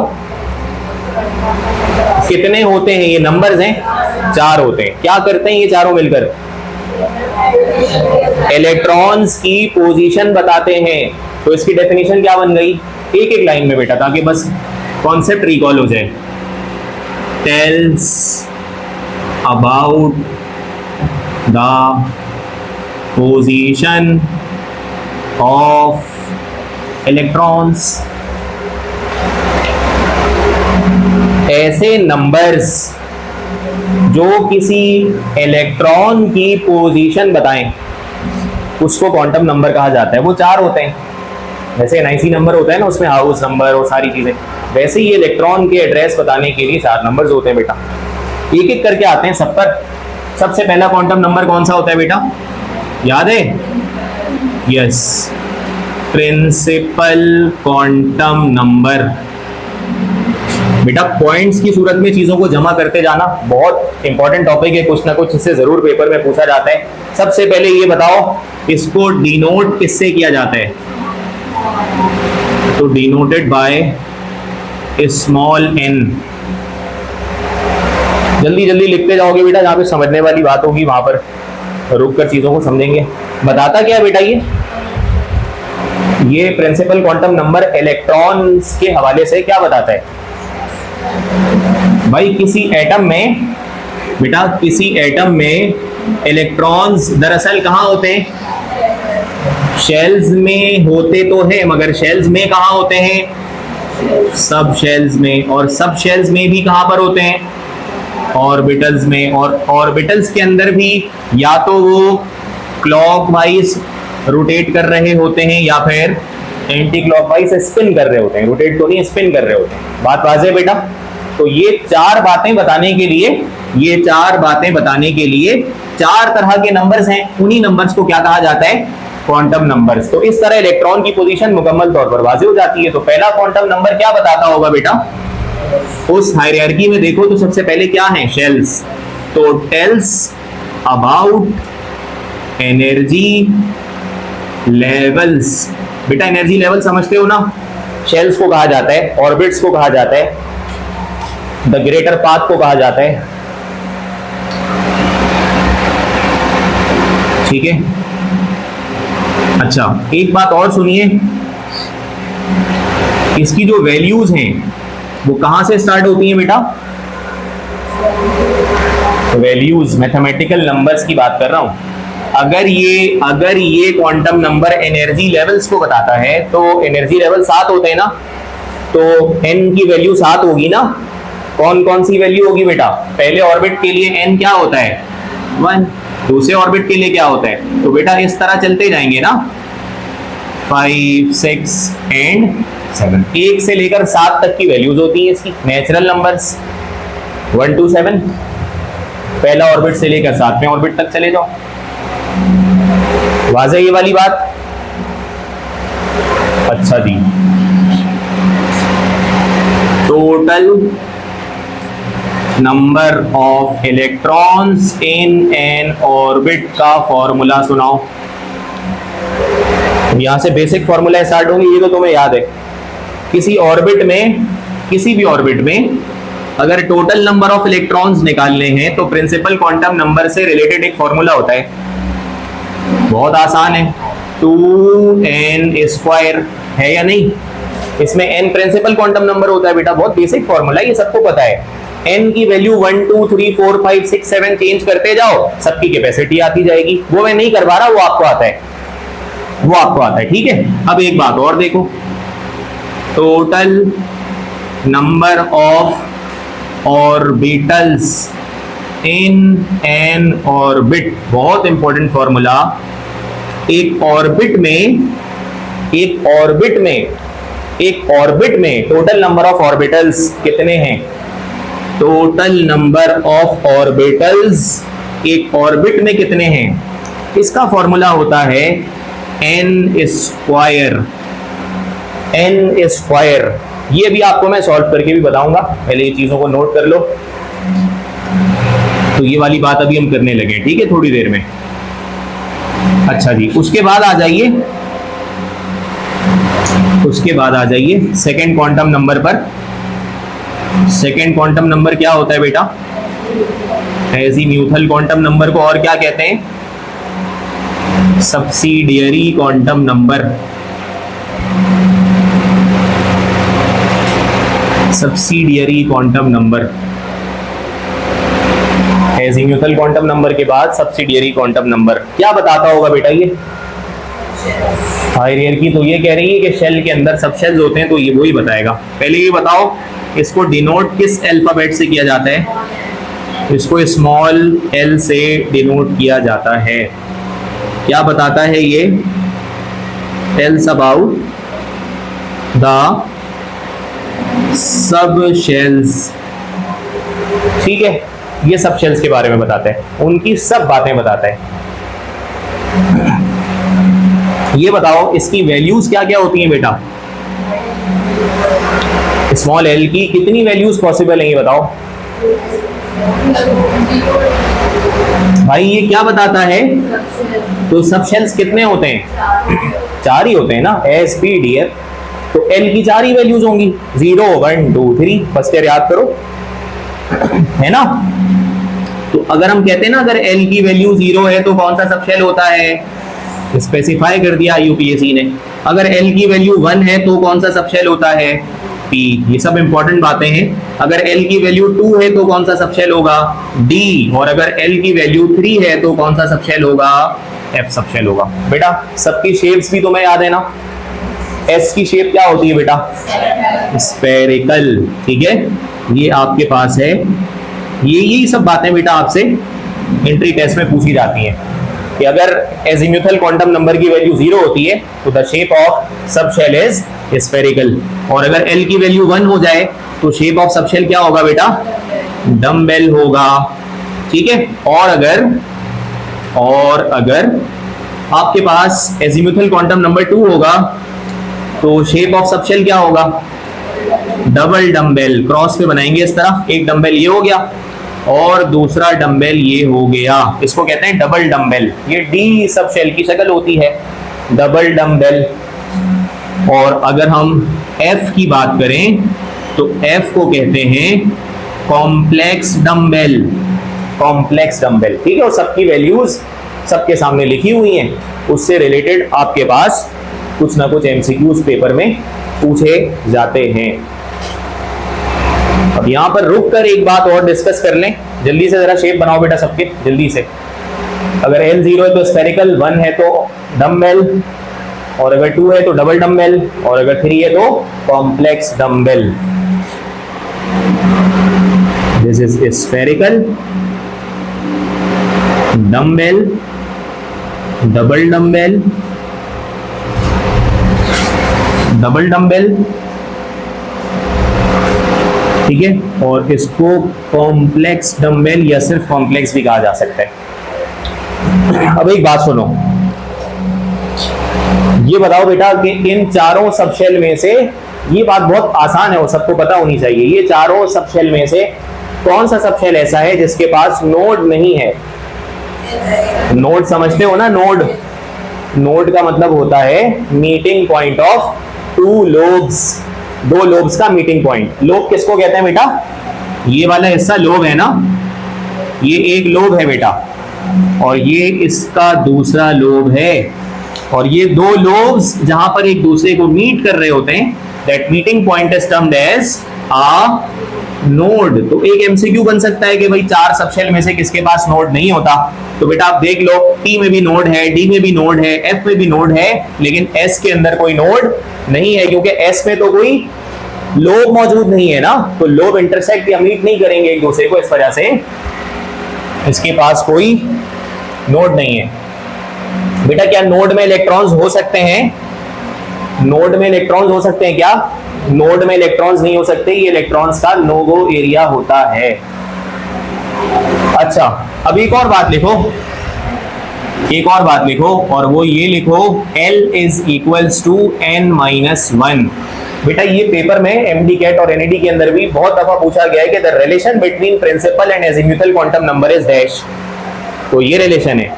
कितने होते हैं? ये नंबर्स हैं, 4 होते हैं। क्या करते हैं ये चारों मिलकर? इलेक्ट्रॉन्स की पोजीशन बताते हैं। तो इसकी डेफिनेशन क्या बन गई? एक एक लाइन में बेटा, ताकि बस कॉन्सेप्ट रिकॉल हो जाए। Tells about the position of electrons. ऐसे नंबर्स जो किसी इलेक्ट्रॉन की पोजीशन बताएं उसको क्वांटम नंबर कहा जाता है। वो 4 होते हैं, जैसे NIC नंबर होता है ना, उसमें हाउस नंबर और सारी चीजें, वैसे ही इलेक्ट्रॉन के एड्रेस बताने के लिए 4 नंबर्स होते हैं बेटा। एक एक करके आते हैं सब पर। सबसे पहला क्वांटम नंबर कौन सा होता है बेटा? याद है? Yes, principal quantum number. बेटा पॉइंट्स की सूरत में चीजों को जमा करते जाना बहुत इंपॉर्टेंट टॉपिक है, कुछ ना कुछ इससे जरूर पेपर में पूछा जाता है। सबसे पहले ये बताओ इसको डिनोट किससे किया जाता है? तो डिनोटेड बाय स्मॉल n। जल्दी जल्दी लिखते जाओगे बेटा, जहां पे समझने वाली बात होगी वहां पर रुक कर चीजों को समझेंगे। बताता क्या है बेटा ये प्रिंसिपल क्वांटम नंबर इलेक्ट्रॉन्स के हवाले से क्या बताता है? भाई किसी एटम में बेटा, किसी एटम में इलेक्ट्रॉन्स दरअसल कहां होते हैं? शेल्स में होते तो है, मगर शेल्स में कहां होते हैं? सब शेल्स में। और सब शेल्स में भी कहां पर होते हैं? ऑर्बिटल्स में। और ऑर्बिटल्स के अंदर भी या तो वो क्लॉकवाइज रोटेट कर रहे होते हैं या फिर एंटी क्लॉकवाइज स्पिन कर रहे होते हैं। रोटेट तो नहीं, स्पिन कर रहे होते हैं। बात वाज़ेह है बेटा? तो ये 4 बातें बताने के लिए 4 तरह के नंबर्स हैं। उन्हीं नंबर्स को क्या कहा जाता है? Quantum numbers. तो इस तरह इलेक्ट्रॉन की पोजीशन मुकम्मल तौर पर वाज़ेह हो जाती है। तो पहला क्वांटम नंबर क्या बताता होगा बेटा? उस हायरार्की में देखो तो सबसे पहले क्या है? शेल्स। तो टेल्स अबाउट एनर्जी लेवल्स। बेटा एनर्जी लेवल समझते हो ना? शेल्स को कहा जाता है, ऑर्बिट्स को कहा जाता है, द ग्रेटर पाथ को कहा जाता है, ठीक है। अच्छा, एक बात और सुनिए, इसकी जो वैल्यूज हैं वो कहां से स्टार्ट होती हैं बेटा? वैल्यूज मैथमेटिकल नंबर्स की बात कर रहा हूं। अगर ये क्वांटम नंबर एनर्जी लेवल्स को बताता है तो एनर्जी लेवल 7 होते हैं ना, तो n की वैल्यू 7 होगी ना। कौन कौन सी वैल्यू होगी बेटा? पहले ऑर्बिट के लिए n क्या होता है? 1। दूसरे ऑर्बिट के लिए क्या होता है? तो बेटा इस तरह चलते जाएंगे ना, 5, 6 एंड 7। 1 से लेकर 7 तक की वैल्यूज होती है इसकी, नेचुरल नंबर्स 1 to 7। पहला ऑर्बिट से लेकर 7वें ऑर्बिट तक चले जाओ। वाज़ेह ये वाली बात? अच्छा जी, total number of electrons in n orbit का फॉर्मूला सुनाओ। यहां से बेसिक फॉर्मूला स्टार्ट होंगे, ये तो तुम्हें याद है। किसी ऑर्बिट में, किसी भी ऑर्बिट में अगर टोटल नंबर ऑफ इलेक्ट्रॉन्स निकालने हैं तो प्रिंसिपल क्वांटम नंबर से रिलेटेड एक फॉर्मूला होता है, बहुत आसान है, 2n² है या नहीं? इसमें n प्रिंसिपल क्वांटम नंबर होता है बेटा, बहुत बेसिक फॉर्मूला है, ये सबको पता है। n की वैल्यू 1 2 3 4 5 6 7 चेंज करते जाओ, सबकी कैपेसिटी आती जाएगी। वो मैं नहीं करवा रहा, वो आपको आता है, वो आपको आता है, ठीक है। अब एक बात और देखो, total number of orbitals in n orbit, बहुत इंपॉर्टेंट फॉर्मूला। एक ऑर्बिट में टोटल नंबर ऑफ ऑर्बिटल्स कितने हैं? टोटल नंबर ऑफ ऑर्बिटल्स एक ऑर्बिट में कितने हैं? इसका फॉर्मूला होता है n²। ये भी आपको मैं सॉल्व करके भी बताऊंगा, पहले ये चीजों को नोट कर लो। तो ये वाली बात अभी हम करने लगे, ठीक है, थोड़ी देर में। अच्छा जी, उसके बाद आ जाइए सेकेंड क्वांटम नंबर पर। सेकेंड क्वांटम नंबर क्या होता है बेटा? एजीम्यूथल क्वांटम नंबर को और क्या कहते हैं? Subsidiary quantum number. Subsidiary quantum number, azimuthal quantum number के बाद सब्सिडियरी क्वांटम नंबर क्या बताता होगा बेटा? ये हायरार्की तो ये कह रही है कि शेल के अंदर सब शेल्स होते हैं, तो ये वही बताएगा। पहले ये बताओ, इसको डिनोट किस अल्फाबेट से किया जाता है? इसको स्मॉल l से डिनोट किया जाता है। क्या बताता है ये? Tells about the sub shells, ठीक है, ये सब शेल्स के बारे में बताता है, उनकी सब बातें बताता है। ये बताओ इसकी वैल्यूज क्या क्या होती हैं बेटा? स्मॉल l की कितनी वैल्यूज पॉसिबल है, ये बताओ भाई। ये क्या बताता है? तो सब शेल्स कितने होते हैं? 4 ही होते हैं ना, S P D F। तो L की 4 ही वैल्यूज होंगी, 0 1 2 3। फर्स्ट ईयर याद करो, है ना। तो अगर हम कहते हैं ना, अगर L की वैल्यू 0 है तो कौन सा सब शेल होता है? स्पेसिफाई कर दिया यूपीएससी ने। अगर L की वैल्यू 1 है तो कौन सा सब शेल होता है? P। ये सब इंपॉर्टेंट बातें हैं। अगर L की वैल्यू 2 है तो कौन सा सब शेल होगा? D। और अगर L की वैल्यू 3 है तो कौन सा सब शेल होगा? F सब शेल होगा। बेटा सबकी शेप्स भी तुम्हें याद है ना? S की शेप क्या होती है बेटा? स्फेरिकल, ठीक है, ये आपके पास है। यही सब बातें बेटा आपसे एंट्री टेस्ट में पूछी जाती हैं कि अगर एजीम्यूथल क्वांटम नंबर की वैल्यू 0 होती है तो the shape of sub shell is spherical, और अगर L की वैल्यू 1 हो जाए तो शेप ऑफ सब शेल क्या होगा बेटा? डम्बेल होगा, ठीक है। और अगर आपके पास एजीम्यूथल क्वांटम नंबर 2 होगा तो शेप ऑफ सब शेल क्या होगा? Double dumbbell. क्रॉस पे बनाएंगे इस तरह, एक डम्बेल ये हो गया और दूसरा डम्बेल ये हो गया, इसको कहते हैं डबल डम्बेल। ये डी सब शेल की शक्ल होती है, डबल डम्बेल। और अगर हम F की बात करें तो F को कहते हैं कॉम्प्लेक्स डम्बेल, कॉम्प्लेक्स डम्बेल, ठीक है। और सबकी वैल्यूज सबके सामने लिखी हुई हैं, उससे रिलेटेड आपके पास कुछ ना कुछ एमसीक्यूज पेपर में पूछे जाते हैं। अब यहां पर रुक कर एक बात और डिस्कस कर लें, जल्दी से जरा शेप बनाओ बेटा सबके, जल्दी से। अगर L0 है तो स्फेरिकल, 1 है तो डम्बेल, और अगर 2 है तो डबल डम्बेल, और अगर 3 है तो complex dumbbell. This is spherical, dumbbell, double dumbbell, double dumbbell, ठीक है, और इसको कॉम्प्लेक्स डम्बेल या सिर्फ कॉम्प्लेक्स भी कहा जा सकता है। अब एक बात सुनो, ये बताओ बेटा कि इन चारों सबशेल में से, ये बात बहुत आसान है, वो सबको पता होनी चाहिए, ये चारों सबशेल में से कौन सा सबशेल ऐसा है जिसके पास नोड नहीं है? नोड समझते हो ना? नोड, नोड का मतलब होता है meeting point of two lobes, दो लोब्स का मीटिंग पॉइंट। लोब किसको कहते हैं बेटा? ये वाला हिस्सा लोब है ना, ये एक लोब है बेटा, और ये इसका दूसरा लोब है, और ये दो लोब्स जहां पर एक दूसरे को मीट कर रहे होते हैं, that meeting point is termed as a node. तो एक एमसीक्यू बन सकता है कि भाई चार सबशेल में से किसके पास नोड नहीं होता? तो बेटा आप देख लो, टी में भी नोड है, डी में भी नोड है, एफ में भी नोड है, लेकिन एस के अंदर कोई नोड नहीं है, क्योंकि एस में तो कोई लोब मौजूद नहीं है ना, तो लोब इंटरसेक्ट या मीट नहीं करेंगे एक दूसरे को, इस वजह से इसके पास कोई नोड नहीं है। बेटा क्या नोड में इलेक्ट्रॉन्स हो सकते हैं? नोड में इलेक्ट्रॉन्स हो सकते हैं क्या? नोड में इलेक्ट्रॉन्स नहीं हो सकते, ये इलेक्ट्रॉन्स का नो गो एरिया होता है। अच्छा, अब एक और बात लिखो, एक और बात लिखो, और वो ये लिखो L is equals to n-1। बेटा ये पेपर में एमडी कैट और एनईडी के अंदर भी बहुत दफा पूछा गया है कि the relation between principal and azimuthal quantum number is dash. तो ये रिलेशन है,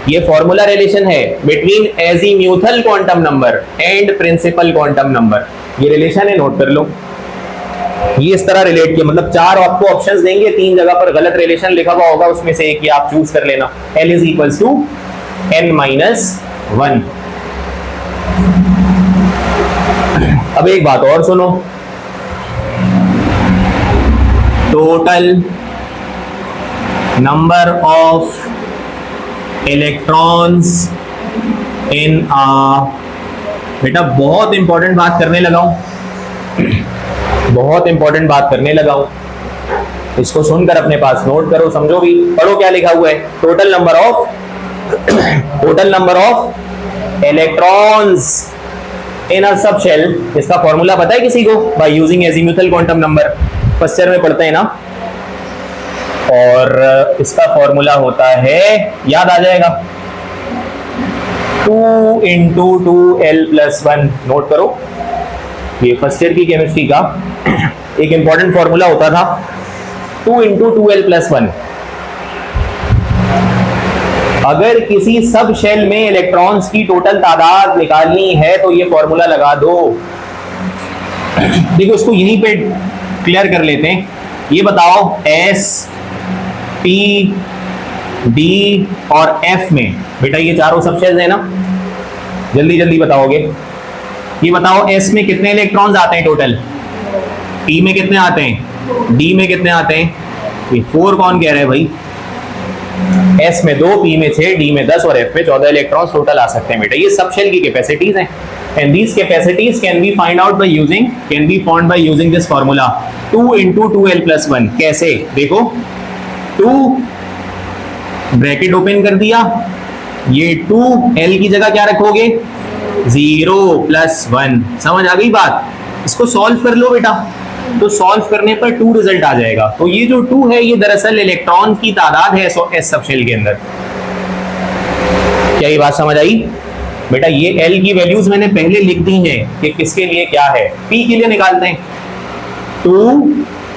ये फॉर्मूला रिलेशन है between azimuthal quantum number and principal quantum number, ये रिलेशन है, नोट कर लो। ये इस तरह रिलेट किया, मतलब चार आपको ऑप्शंस देंगे, तीन जगह पर गलत रिलेशन लिखा हुआ होगा, उसमें से एक ही आप चूज कर लेना। L is equals to n-1। अब एक बात और सुनो, total number of electrons in a, बेटा बहुत इंपॉर्टेंट बात करने लगा हूं, बहुत इंपॉर्टेंट बात करने लगा हूं, इसको सुनकर अपने पास नोट करो, समझो भी, पढ़ो क्या लिखा हुआ है। Total number of electrons in a subshell, इसका फॉर्मूला पता है किसी को? By using azimuthal quantum number, first year में पढ़ते हैं ना, और इसका फॉर्मूला होता है, याद आ जाएगा, 2 into 2l+1। नोट करो, ये फर्स्ट ईयर की केमिस्ट्री का एक इंपॉर्टेंट फॉर्मूला होता था, 2 into 2l+1। अगर किसी सब शेल में इलेक्ट्रॉन्स की टोटल तादाद निकालनी है तो ये फॉर्मूला लगा दो। देखो इसको यहीं पे क्लियर कर लेते हैं, ये बताओ S, P, D और F में, बेटा ये चारों सब शेल्स है ना, जल्दी जल्दी बताओगे। ये बताओ S में कितने इलेक्ट्रॉन्स आते हैं टोटल, P में कितने आते हैं, D में कितने आते हैं? ये 4 कौन कह रहा है भाई? S में 2, P में 6, D में 10 और F में 14 इलेक्ट्रॉन्स टोटल आ सकते हैं बेटा। ये सब शेल की कैपेसिटीज हैं, and these capacities can be find out by using, can be found by using this formula 2 into 2l+1। कैसे? देखो, 2 ब्रैकेट ओपन कर दिया, ये 2l की जगह क्या रखोगे? 0+1। समझ आ गई बात? इसको सॉल्व कर लो बेटा, तो सॉल्व करने पर 2 रिजल्ट आ जाएगा। तो ये जो 2 है ये दरअसल इलेक्ट्रॉन की तादाद है एस सबशेल के अंदर। क्या ये बात समझ आई बेटा? ये L की वैल्यूज मैंने पहले लिख दी हैं कि किसके लिए क्या है। P के लिए निकालते हैं, 2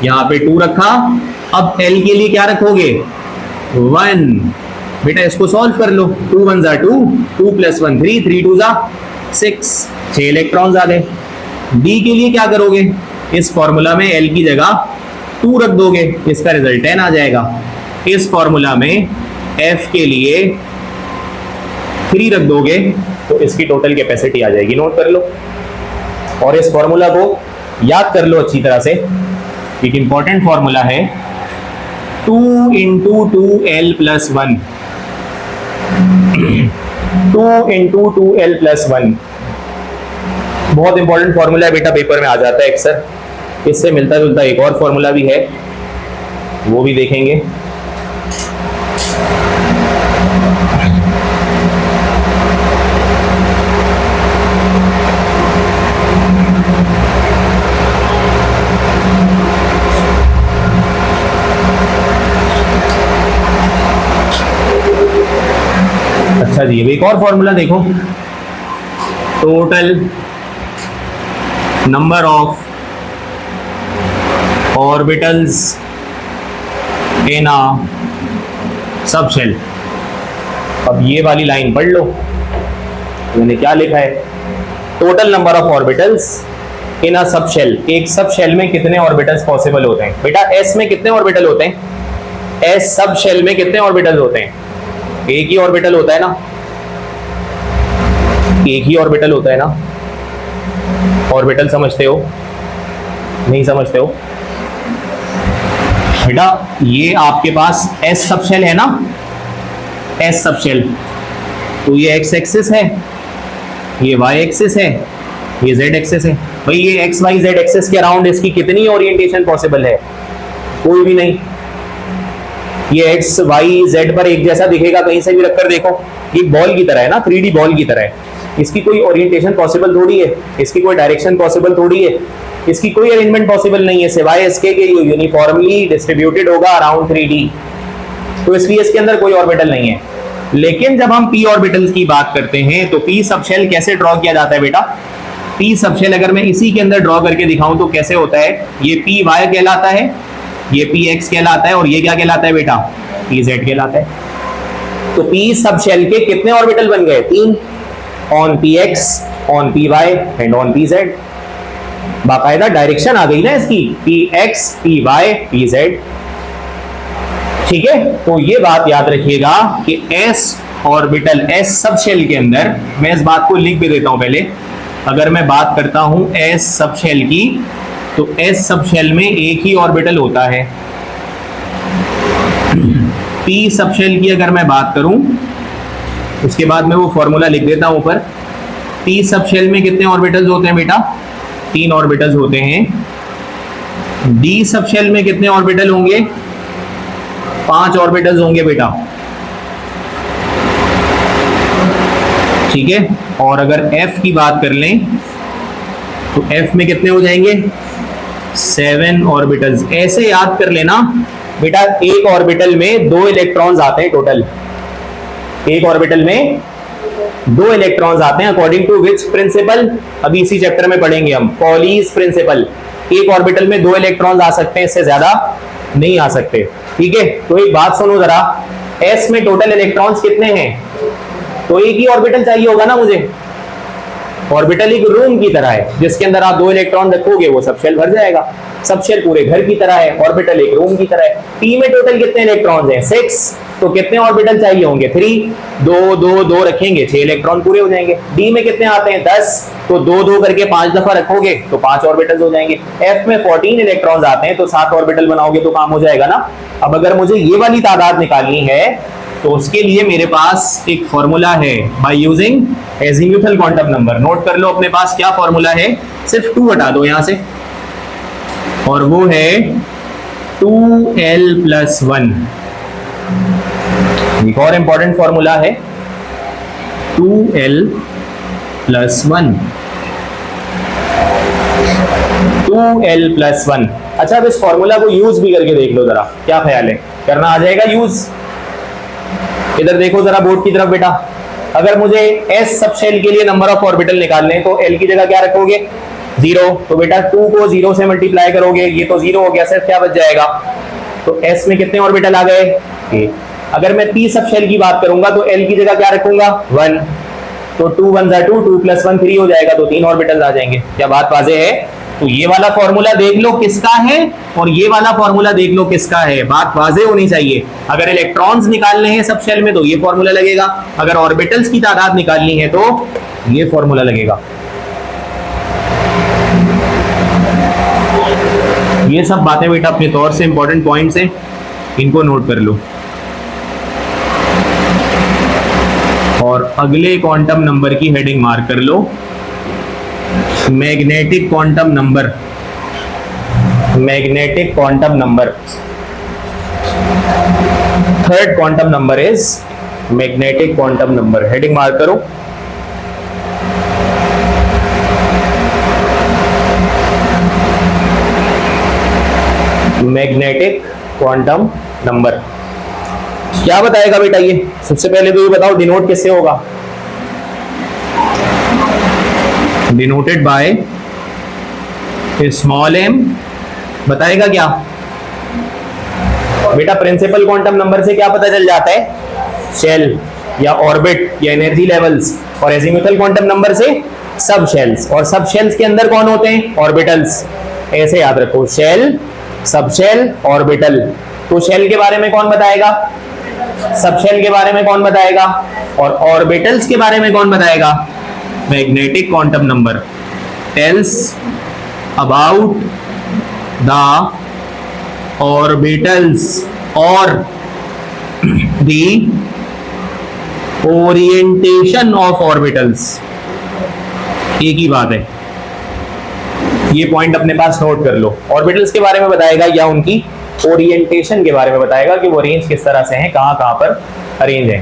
यहाँ पे 2 रखा, अब L के लिए क्या रखोगे? 1। बेटा इसको सॉल्व कर लो, 2 1 जा 2, 2 + 1 3, 3 2 जा 6, 6 इलेक्ट्रॉन्स आ गए। D के लिए क्या करोगे? इस फॉर्मूला में L की जगह 2 रख दोगे, इसका रिजल्ट 10 आ जाएगा। इस फॉर्मूला में F के लिए 3 रख दोगे तो इसकी टोटल कैपेसिटी आ जाएगी। नोट कर लो और इस फॉर्मूला को याद कर लो अच्छी तरह से। एक इंपॉर्टेंट फॉर्मूला है 2 into 2L plus 1, 2 into 2L plus 1 बहुत इंपॉर्टेंट फॉर्मूला है बेटा, पेपर में आ जाता है अक्सर। इससे मिलता जुलता एक और फॉर्मूला भी है, वो भी देखेंगे। अच्छा जी, अब एक और फॉर्मूला देखो, total number of orbitals in a sub shell. अब ये वाली लाइन पढ़ लो, मैंने क्या लिखा है, total number of orbitals in a sub shell. एक सब शेल में कितने ऑर्बिटल्स पॉसिबल होते हैं बेटा? एस में कितने ऑर्बिटल होते हैं? एस सब शेल में कितने ऑर्बिटल होते हैं? एक ही ऑर्बिटल होता है ना, एक ही ऑर्बिटल होता है ना। ऑर्बिटल समझते हो? नहीं समझते हो बेटा? ये आपके पास एस सब शेल है ना, एस सब शेल, तो ये एक्स एक्सिस है, ये वाई एक्सिस है, ये जेड एक्सिस है। भाई ये एक्स वाई जेड एक्सिस के अराउंड इसकी कितनी ओरिएंटेशन पॉसिबल है? कोई भी नहीं। ये एक्स वाई जेड पर एक जैसा दिखेगा, कहीं से भी रखकर देखो, ये बॉल की तरह है ना, 3D बॉल की तरह है। इसकी कोई ओरिएंटेशन पॉसिबल थोड़ी है, इसकी कोई डायरेक्शन पॉसिबल थोड़ी है, इसकी कोई अरेंजमेंट पॉसिबल नहीं है, सिवाय इसके कि ये यूनिफॉर्मली डिस्ट्रीब्यूटेड होगा अराउंड 3D। तो इसलिए इसके अंदर कोई ऑर्बिटल नहीं है। लेकिन जब हम p ऑर्बिटल्स की बात करते हैं तो p सबशेल कैसे ड्रॉ किया जाता है बेटा? p सबशेल अगर मैं इसी के अंदर ड्रॉ करके दिखाऊं तो कैसे होता है? ये py कहलाता है, ये px कहलाता है, और ये क्या कहलाता है बेटा? pz कहलाता है। तो p सबशेल के कितने ऑर्बिटल बन गए? 3, on px, on py and on pz। बाकायदा डायरेक्शन आ गई ना इसकी, px, py, pz। ठीक है, तो ये बात याद रखिएगा कि s ऑर्बिटल s सबशेल के अंदर, मैं इस बात को लिख भी देता हूं पहले। अगर मैं बात करता हूं s सबशेल की, तो s सबशेल में एक ही ऑर्बिटल होता है। p सबशेल की अगर मैं बात करूं, उसके बाद मैं वो फॉर्मूला लिख देता हूं ऊपर। p सबशेल में कितने ऑर्बिटल्स होते हैं बेटा? 3 ऑर्बिटल्स होते हैं। d सबशेल में कितने ऑर्बिटल होंगे? 5 ऑर्बिटल्स होंगे बेटा। ठीक है, और अगर f की बात कर लें तो f में कितने हो जाएंगे? 7 ऑर्बिटल्स। ऐसे याद कर लेना बेटा, एक ऑर्बिटल में 2 इलेक्ट्रॉन्स आते हैं टोटल। एक ऑर्बिटल में 2 इलेक्ट्रॉन्स आते हैं अकॉर्डिंग टू विच प्रिंसिपल? अभी इसी चैप्टर में पढ़ेंगे हम, पॉलीज प्रिंसिपल। एक ऑर्बिटल में 2 इलेक्ट्रॉन्स आ सकते हैं, इससे ज्यादा नहीं आ सकते। ठीक है, तो एक बात सुनो जरा, s में टोटल इलेक्ट्रॉन्स कितने हैं? तो एक ही ऑर्बिटल चाहिए होगा ना मुझे। ऑर्बिटल एक रूम की तरह है, जिसके अंदर आप 2 इलेक्ट्रॉन रखोगे वो सबशेल भर जाएगा। सबशेल पूरे घर की तरह है, ऑर्बिटल एक रूम की तरह है। p में टोटल कितने इलेक्ट्रॉन्स हैं? 6, तो कितने ऑर्बिटल चाहिए होंगे? 3, 2 2 2 रखेंगे, 6 इलेक्ट्रॉन पूरे हो जाएंगे। d में कितने आते हैं? 10, तो 2 2 करके 5 दफा रखोगे तो 5 ऑर्बिटल्स हो जाएंगे। f में 14 इलेक्ट्रॉन्स आते हैं, तो 7 ऑर्बिटल बनाओगे तो काम हो जाएगा ना। अब अगर मुझे ये वाली तादाद निकालनी है तो उसके लिए मेरे पास एक फॉर्मूला है, by using azimuthal quantum number. Note कर लो अपने पास क्या फॉर्मूला है, सिर्फ 2 हटा दो यहां से, और वो है 2l + 1। एक और इंपॉर्टेंट फॉर्मूला है 2l + 1, 2l + 1। अच्छा, अब इस फॉर्मूला को यूज भी करके देख लो जरा, क्या ख्याल है? करना आ जाएगा यूज? इधर देखो जरा बोर्ड की तरफ बेटा। अगर मुझे s सबशेल के लिए नंबर ऑफ ऑर्बिटल निकालने हैं तो l की जगह क्या रखोगे? 0। तो बेटा 2 को 0 से मल्टीप्लाई करोगे, ये तो 0 हो गया, सिर्फ क्या बच जाएगा? तो s में कितने ऑर्बिटल आ गए? 1। अगर मैं p सबशेल की बात करूंगा तो l की जगह क्या रखूंगा? 1। तो 2 1 जा 2, 2 + 1 3 हो जाएगा, तो 3 ऑर्बिटल आ जाएंगे। क्या बात वाज़ेह है? तो ये वाला फॉर्मूला देख लो किसका है और ये वाला फॉर्मूला देख लो किसका है, बात वाज़ेह होनी चाहिए। अगर इलेक्ट्रॉन्स निकालने हैं सब शेल में तो ये फॉर्मूला लगेगा, अगर ऑर्बिटल्स की तादाद निकालनी है तो ये फॉर्मूला लगेगा। ये सब बातें बेटा अपने तौर से इंपॉर्टेंट पॉइंट्स हैं, इनको नोट कर लो। और अगले क्वांटम नंबर की हेडिंग मार्क कर लो, magnetic quantum number. Magnetic quantum number, third quantum number is magnetic quantum number. Heading mark करो। मैग्नेटिक क्वांटम नंबर क्या बताएगा बेटा? ये सबसे पहले तो ये बताओ डिनोट किससे होगा? Denoted by small m। बताएगा क्या बेटा? प्रिंसिपल क्वांटम नंबर से क्या पता चल जाता है? शेल या ऑर्बिट या एनर्जी लेवल्स। और एजीमुथल क्वांटम नंबर से सब शेल्स। और सब शेल्स के अंदर कौन होते हैं? ऑर्बिटल्स। ऐसे याद रखो, शेल, सब शेल, ऑर्बिटल। तो शेल के बारे में कौन बताएगा? सब शेल के बारे में कौन बताएगा? और ऑर्बिटल्स के बारे में कौन बताएगा? Magnetic quantum number tells about the orbitals और द ओरिएंटेशन ऑफ ऑर्बिटल्स। एक ही बात है, ये पॉइंट अपने पास नोट कर लो। ऑर्बिटल्स के बारे में बताएगा या उनकी ओरिएंटेशन के बारे में बताएगा कि वो रेंज किस तरह से हैं, कहां कहां पर अरेंज है।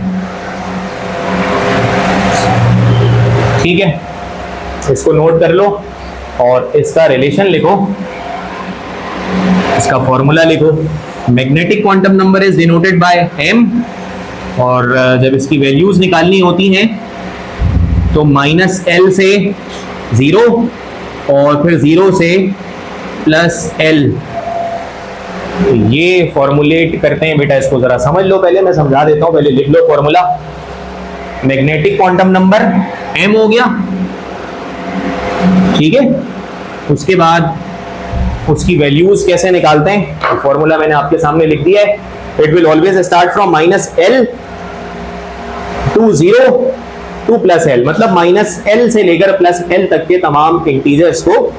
ठीक है, इसको नोट कर लो और इसका रिलेशन लिखो, इसका फॉर्मूला लिखो। Magnetic quantum number is denoted bye m। और जब इसकी वैल्यूज निकालनी होती हैं तो -l से 0 और फिर 0 से +l, ये फॉर्मुलेट करते हैं बेटा। इसको जरा समझ लो, पहले मैं समझा देता हूं, पहले लिख लो formula. Magnetic quantum number m हो गया, ठीक है। उसके बाद उसकी वैल्यूज कैसे निकालते हैं, तो फॉर्मूला मैंने आपके सामने लिख दिया है। It will always start from -l to 0 to +l, मतलब -l से लेकर +l तक के तमाम इंटीजर्स को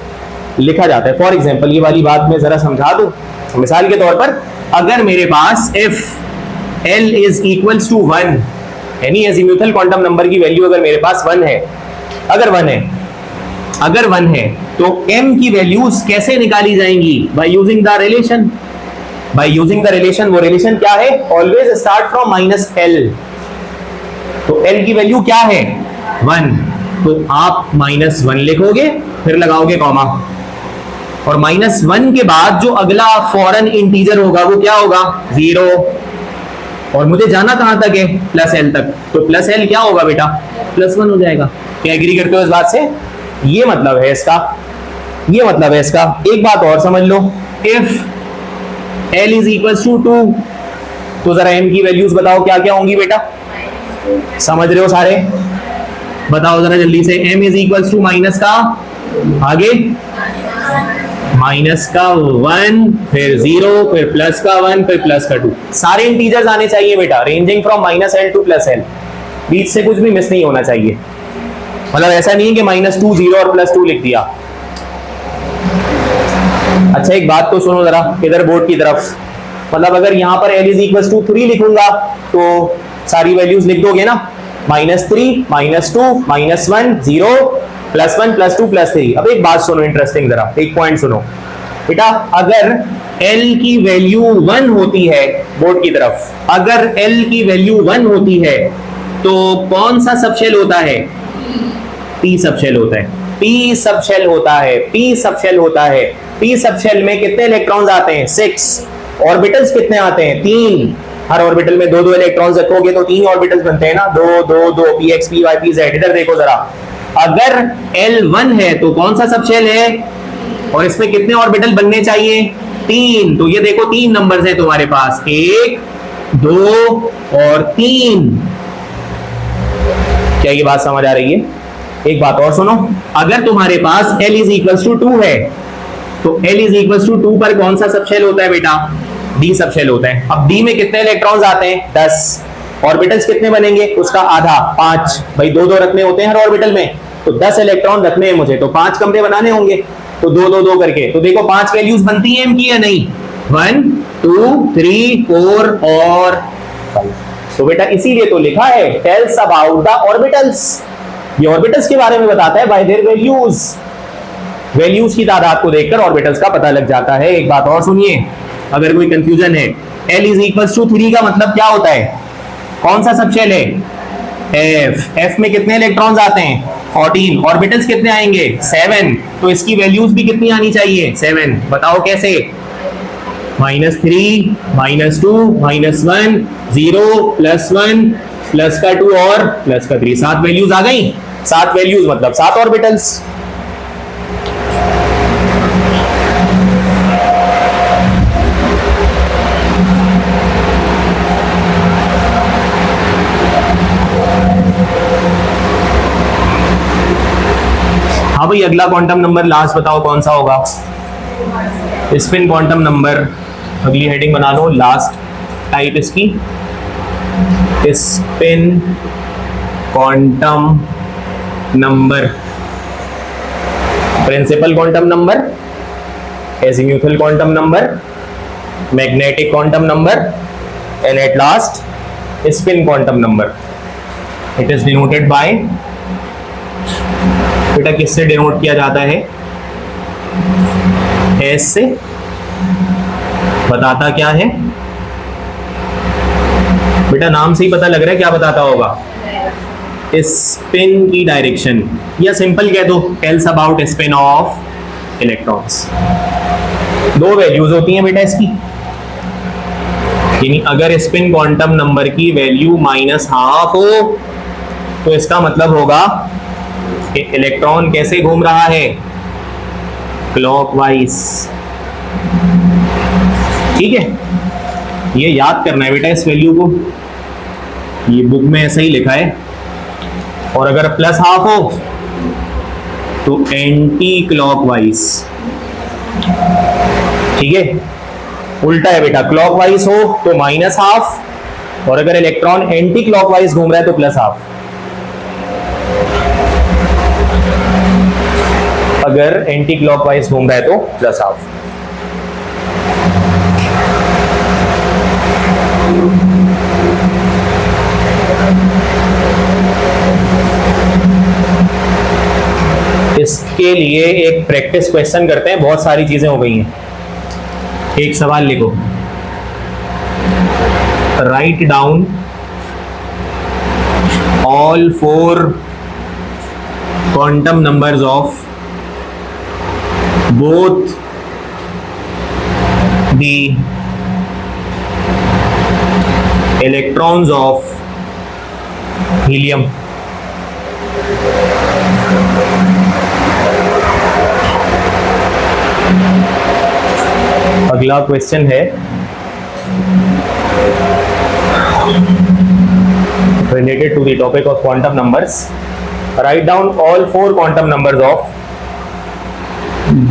लिखा जाता है। फॉर एग्जांपल ये वाली बात मैं जरा समझा दूं। मिसाल के तौर पर अगर मेरे पास if l is equals to 1, यानी एजीमुथल क्वांटम नंबर की वैल्यू अगर मेरे पास 1 है, अगर 1 है तो m की वैल्यूज कैसे निकाली जाएंगी? By using the relation. वो रिलेशन क्या है? Always start from -l। तो l की वैल्यू क्या है? 1। तो आप -1 लिखोगे, फिर लगाओगे कॉमा, और -1 के बाद जो अगला फॉरेन इंटीजर होगा वो क्या होगा? 0। और मुझे जाना कहां तक है? +l तक। तो +l क्या होगा बेटा? +1 हो जाएगा। क्या एग्री करते हो इस बात से? ये मतलब है इसका, एक बात और समझ लो, if l is equals to 2, तो जरा m की वैल्यूज बताओ क्या क्या होंगी बेटा? समझ रहे हो सारे? बताओ जरा जल्दी से। m is equals to minus का आगे -1, फिर 0, फिर +1, फिर +2। सारे इंटीजर्स आने चाहिए बेटा, ranging from -l to +l। बीच से कुछ भी मिस नहीं होना चाहिए। मतलब ऐसा नहीं है कि -2, 0 और +2 लिख दिया। अच्छा एक बात तो सुनो जरा इधर बोर्ड की तरफ। मतलब अगर यहां पर l इज इक्वल्स टू 3 लिखूंगा तो सारी वैल्यूज लिख दोगे ना? -3, -2, -1, 0, +1, +2, +3। अब एक बात सुनो इंटरेस्टिंग, जरा एक पॉइंट सुनो बेटा। अगर l की वैल्यू 1 होती है, बोर्ड की तरफ, अगर l की वैल्यू 1 होती है तो कौन सा सबशेल होता है? p सबशेल होता है। p सबशेल होता है। p सबशेल में कितने इलेक्ट्रॉन्स आते हैं? 6। ऑर्बिटल्स कितने आते हैं? 3। हर ऑर्बिटल में 2-2 इलेक्ट्रॉन्स रखोगे तो 3 ऑर्बिटल्स बनते हैं ना, 2 px py pz। इधर देखो जरा, अगर L1 है तो कौन सा सबशेल है और इसमें कितने ऑर्बिटल बनने चाहिए? 3। तो ये देखो 3 नंबर्स हैं तुम्हारे पास, 1, 2 और 3। क्या ये बात समझ आ रही है? एक बात और सुनो, अगर तुम्हारे पास L इज इक्वल्स टू 2 है तो L इज इक्वल्स टू 2 पर कौन सा सबशेल होता है बेटा? D सबशेल होता है। अब D में कितने इलेक्ट्रॉन्स आते हैं? 10। ऑर्बिटल्स कितने बनेंगे? उसका आधा, 5। भाई 2-2 रखने होते हैं हर ऑर्बिटल में, तो 10 इलेक्ट्रॉन रखने हैं मुझे, तो 5 कमरे बनाने होंगे, तो 2-2-2 करके। तो देखो 5 वैल्यूज बनती हैं M की या नहीं? 1 2 3 4 और 5। तो बेटा इसीलिए तो लिखा है टेल्स अबाउट द ऑर्बिटल्स। ये ऑर्बिटल्स के बारे में बताता है बाय देयर वैल्यूज। वैल्यूज की तादाद को देखकर ऑर्बिटल्स का पता लग जाता है। एक बात और सुनिए, अगर कोई कंफ्यूजन है, L इज इक्वल्स टू 3 का मतलब क्या होता है? कौन सा सबशेल है? F। F में कितने इलेक्ट्रॉन्स आते हैं? 14। ऑर्बिटल्स कितने आएंगे? 7। तो इसकी वैल्यूज भी कितनी आनी चाहिए? 7। बताओ कैसे? -3 -2 -1 0 +1 प्लस का 2 और प्लस का 3, 7 वैल्यूज आ गई। 7 वैल्यूज मतलब 7 ऑर्बिटल्स। हाँ भाई, अगला क्वांटम नंबर लास्ट बताओ कौन सा होगा? स्पिन क्वांटम नंबर, अगली हेडिंग बना लो, लास्ट टाइप इसकी spin quantum number, principal quantum number, azimuthal quantum number, magnetic quantum number and at last spin quantum number. It is denoted by, बेटा किससे डिनोट किया जाता है? एस से। बताता क्या है? बेटा नाम से ही पता लग रहा है क्या बताता होगा? स्पिन की डायरेक्शन, या सिंपल कह दो tells about spin off electrons. 2 values होती हैं बेटा इसकी, यानी अगर स्पिन क्वांटम नंबर की वैल्यू -12 हो तो इसका मतलब होगा कि इलेक्ट्रॉन कैसे घूम रहा है? क्लॉकवाइज। ठीक है, ये याद करना है बेटा इस वैल्यू को, ये बुक में ऐसा ही लिखा है। और अगर +12 हो तो एंटी क्लॉकवाइज। ठीक है, उल्टा है बेटा, क्लॉकवाइज हो तो -12 और अगर इलेक्ट्रॉन एंटी क्लॉकवाइज घूम रहा है तो +12। अगर एंटी क्लॉकवाइज घूम रहा है तो +12। इसके लिए एक प्रैक्टिस क्वेश्चन करते हैं, बहुत सारी चीजें हो गई हैं। एक सवाल लिखो, write down all 4 quantum numbers of both the electrons of helium। अगला क्वेश्चन है related to the topic of quantum numbers. Write down all 4 quantum numbers of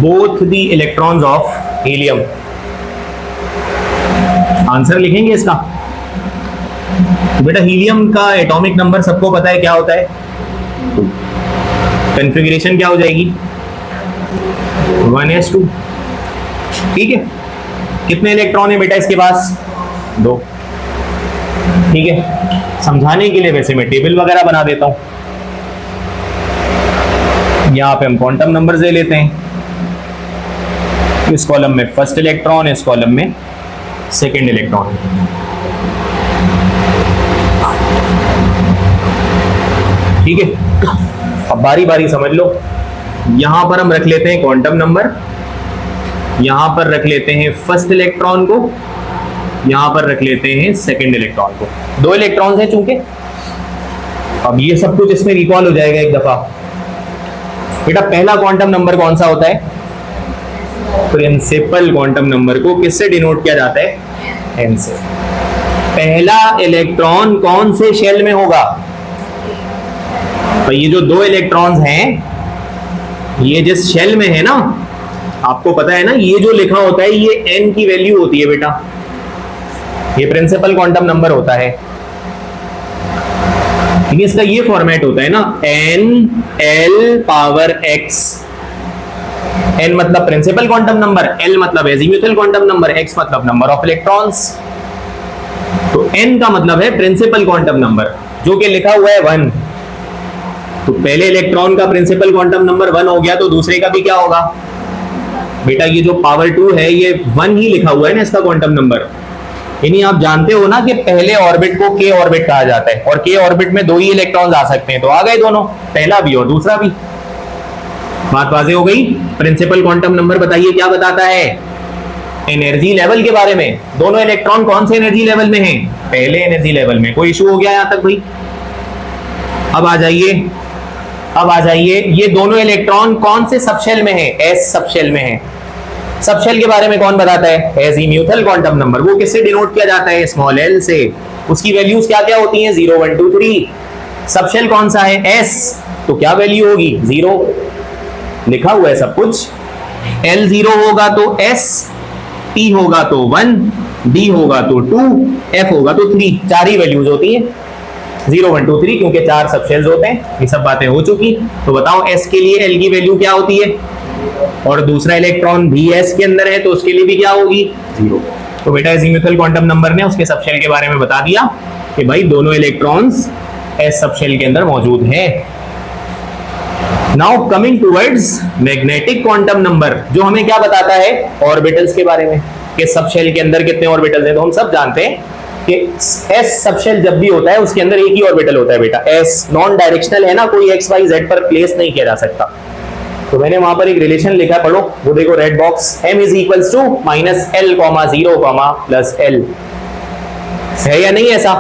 both the electrons of helium। Answer लिखेंगे इसका। तो बेटा helium का atomic number सबको पता है क्या होता है? कॉन्फ़िगरेशन क्या हो जाएगी? 1s2। ठीक है, कितने इलेक्ट्रॉन है बेटा इसके पास? 2। ठीक है, समझाने के लिए वैसे मैं टेबल वगैरह बना देता हूं। यहां पे हम क्वांटम नंबर्स ले लेते हैं, इस कॉलम में फर्स्ट इलेक्ट्रॉन, इस कॉलम में सेकेंड इलेक्ट्रॉन। ठीक है, अब बारी बारी समझ लो। यहां पर हम रख लेते हैं क्वांटम नंबर, यहां पर रख लेते हैं फर्स्ट इलेक्ट्रॉन को, यहां पर रख लेते हैं सेकेंड इलेक्ट्रॉन को। 2 इलेक्ट्रॉन्स हैं चूंकि। अब ये सब कुछ इसमें रिकॉल हो जाएगा एक दफा। बेटा पहला क्वांटम नंबर कौन सा होता है? प्रिंसिपल क्वांटम नंबर को किससे डिनोट किया जाता है? n से। पहला इलेक्ट्रॉन कौन से शेल में होगा? तो ये जो दो इलेक्ट्रॉन्स हैं, ये जिस शेल में है ना, आपको पता है ना, ये जो लिखा होता है ये n की वैल्यू होती है बेटा, ये प्रिंसिपल क्वांटम नंबर होता है। इसका ये फॉर्मेट होता है ना, n l power x। n मतलब प्रिंसिपल क्वांटम नंबर, l मतलब एजीम्यूथल क्वांटम नंबर, x मतलब नंबर ऑफ इलेक्ट्रॉन्स। तो n का मतलब है प्रिंसिपल क्वांटम नंबर, जो कि लिखा हुआ है 1। तो पहले इलेक्ट्रॉन का प्रिंसिपल क्वांटम नंबर 1 हो गया, तो दूसरे का भी क्या होगा बेटा? ये जो पावर 2 है ये 1 ही लिखा हुआ है ना इसका क्वांटम नंबर। यानी आप जानते हो ना कि पहले ऑर्बिट को k ऑर्बिट कहा जाता है, और k ऑर्बिट में दो ही इलेक्ट्रॉन्स आ सकते हैं, तो आ गए दोनों, पहला भी और दूसरा भी। बात वाज़ेह हो गई। प्रिंसिपल क्वांटम नंबर बताइए क्या बताता है? एनर्जी लेवल के बारे में। दोनों इलेक्ट्रॉन कौन से एनर्जी लेवल में हैं? पहले एनर्जी लेवल में। कोई इशू हो गया यहां तक भाई? अब आ जाइए, ये दोनों इलेक्ट्रॉन कौन से सबशेल में है? एस सबशेल में है। सबशेल के बारे में कौन बताता है? Azimuthal quantum number. वो किससे डिनोट किया जाता है? स्मॉल एल से। उसकी वैल्यूज क्या क्या होती हैं? 0 1 2 3। सबशेल कौन सा है? एस, तो क्या वैल्यू होगी? 0। लिखा हुआ है सब कुछ। L 0 होगा तो S, T होगा तो 1, D होगा तो 2, F होगा तो 3। चार ही वैल्यूज होती हैं, 0 1 2 3, क्योंकि चार सबशेल्स होते हैं। ये सब बातें हो चुकी। तो बताओ S के लिए L की वैल्यू क्या होती है? और दूसरा इलेक्ट्रॉन भी S के अंदर है तो उसके लिए भी क्या होगी? 0। तो बेटा एजीम्यूथल क्वांटम नंबर ने उसके सबशेल के बारे में बता दिया कि भाई दोनों इलेक्ट्रॉन्स S सबशेल के अंदर मौजूद हैं। Now coming towards magnetic quantum number, जो हमें क्या बताता है? ऑर्बिटल्स के बारे में, कि सबशेल के अंदर कितने ऑर्बिटल्स हैं। तो हम सब जानते हैं कि एस सबशेल जब भी होता है उसके अंदर एक ही ऑर्बिटल होता है बेटा। एस नॉन डायरेक्शनल है ना, कोई एक्स वाई जेड पर प्लेस नहीं किया जा सकता। तो मैंने वहां पर एक रिलेशन लिखा, पढ़ो वो देखो, red box. m is equals to minus L comma 0 comma plus L, है या नहीं ऐसा?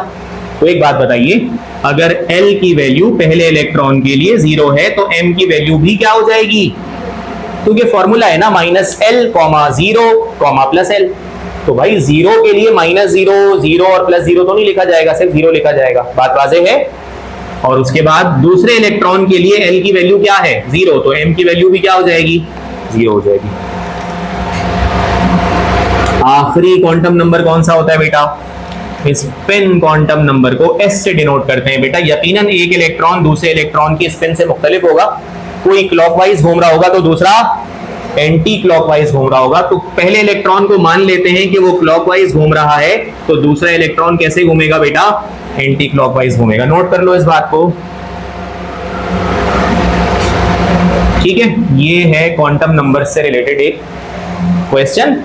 तो एक बात बताइए, अगर L की वैल्यू पहले इलेक्ट्रॉन के लिए 0 है तो M की वैल्यू भी क्या हो जाएगी? क्योंकि फॉर्मूला है ना minus L comma 0 comma plus L. तो भाई 0 के लिए माइनस 0, 0 और प्लस 0 तो नहीं लिखा जाएगा, सिर्फ 0 लिखा जाएगा। बात वाज़ेह है। और उसके बाद दूसरे इलेक्ट्रॉन के लिए L की वैल्यू क्या है? 0, तो M की वैल्यू भी क्या हो जाएगी? 0 हो जाएगी। आखिरी क्वांटम नंबर कौन सा होता है बेटा? स्पिन क्वांटम नंबर को S से डिनोट करते हैं बेटा। यकीनन एक इलेक्ट्रॉन दूसरे इलेक्ट्रॉन की स्पिन से मुख्तलिफ होगा। कोई क्लॉकवाइज घूम रहा होगा तो दूसरा एंटी क्लॉकवाइज घूम रहा होगा। तो पहले इलेक्ट्रॉन को मान लेते हैं कि वो क्लॉकवाइज घूम रहा है, तो दूसरा इलेक्ट्रॉन कैसे घूमेगा बेटा? एंटी क्लॉकवाइज घूमेगा। नोट कर लो इस बात को, ठीक है। ये है क्वांटम नंबर से रिलेटेड एक क्वेश्चन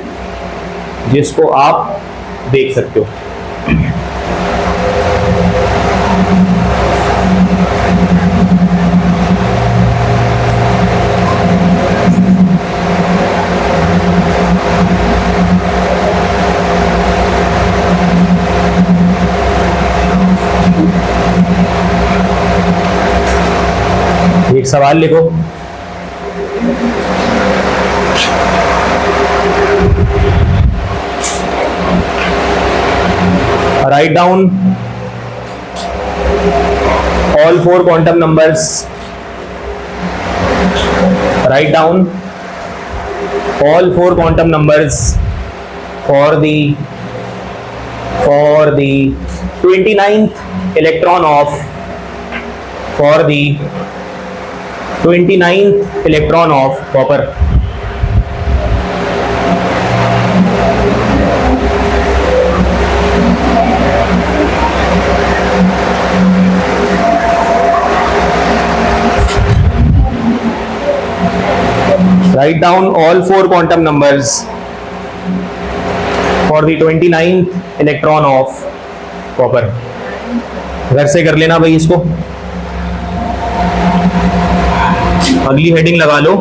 जिसको आप देख सकते हो। एक सवाल लिखो, write down all four quantum numbers, write down all four quantum numbers for the 29th electron of 29th electron of copper. Write down all four quantum numbers for the 29th electron of copper. घर से कर लेना भाई इसको, अगली heading लगा लो।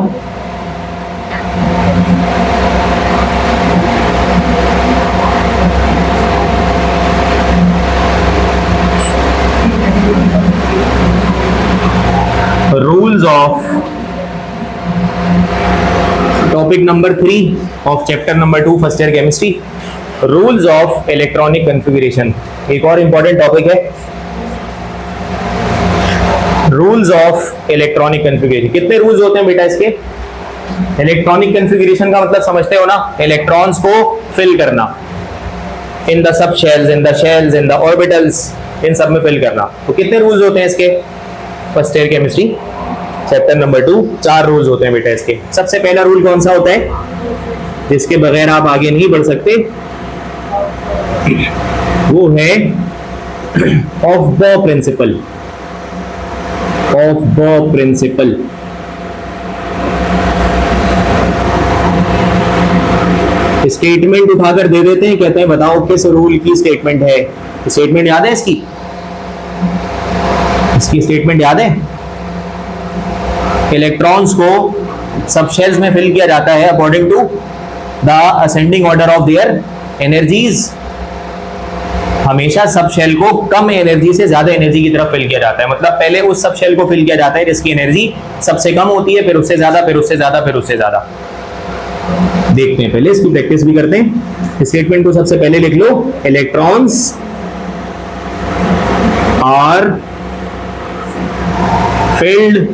Rules of topic number 3 of chapter number 2 first year chemistry, rules of electronic configuration. एक और इंपॉर्टेंट टॉपिक है। Rules of electronic configuration. कितने रूल्स होते हैं बेटा इसके? इलेक्ट्रॉनिक कन्फिगरेशन का मतलब समझते हो ना, इलेक्ट्रॉन्स को फिल करना in the subshells, in the shells, in the orbitals, इन सब में फिल करना। तो कितने रूल्स होते हैं इसके? First year chemistry chapter number 2 4 rules होते हैं बेटा इसके। सबसे पहला रूल कौन सा होता है, जिसके बगैर आप आगे नहीं बढ़ सकते? वो है of the principal. Of the principal. Statement उठाकर दे देते हैं, कहते हैं बताओ किस रूल की स्टेटमेंट है। स्टेटमेंट याद है इसकी? इसकी स्टेटमेंट याद है? इलेक्ट्रॉन्स को सब शेल्स में फिल किया जाता है according to the ascending order of their energies. हमेशा सब शेल को कम एनर्जी से ज्यादा एनर्जी की तरफ फिल किया जाता है। मतलब पहले उस सब शेल को फिल किया जाता है जिसकी एनर्जी सबसे कम होती है, फिर उससे ज्यादा, फिर उससे ज्यादा, फिर उससे ज्यादा। देखते हैं, पहले इसकी प्रैक्टिस भी करते हैं। स्टेटमेंट को सबसे पहले लिख लो, electrons are filled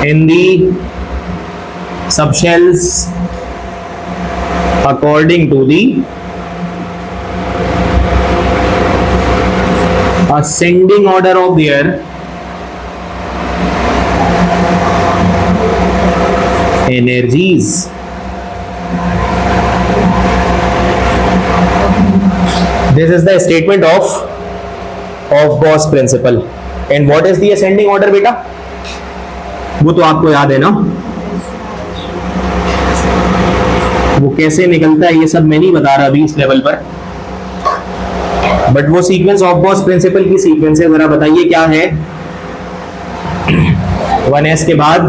in the subshells according to the ascending order of their energies. This is the statement of Gauss principle. And what is the ascending order बेटा? वो तो आपको याद है ना, वो कैसे निकलता है ये सब मैं नहीं बता रहा अभी इस लेवल पर, बट वो सीक्वेंस ऑफ गॉस प्रिंसिपल की सीक्वेंस है। जरा बताइए क्या है? 1s के बाद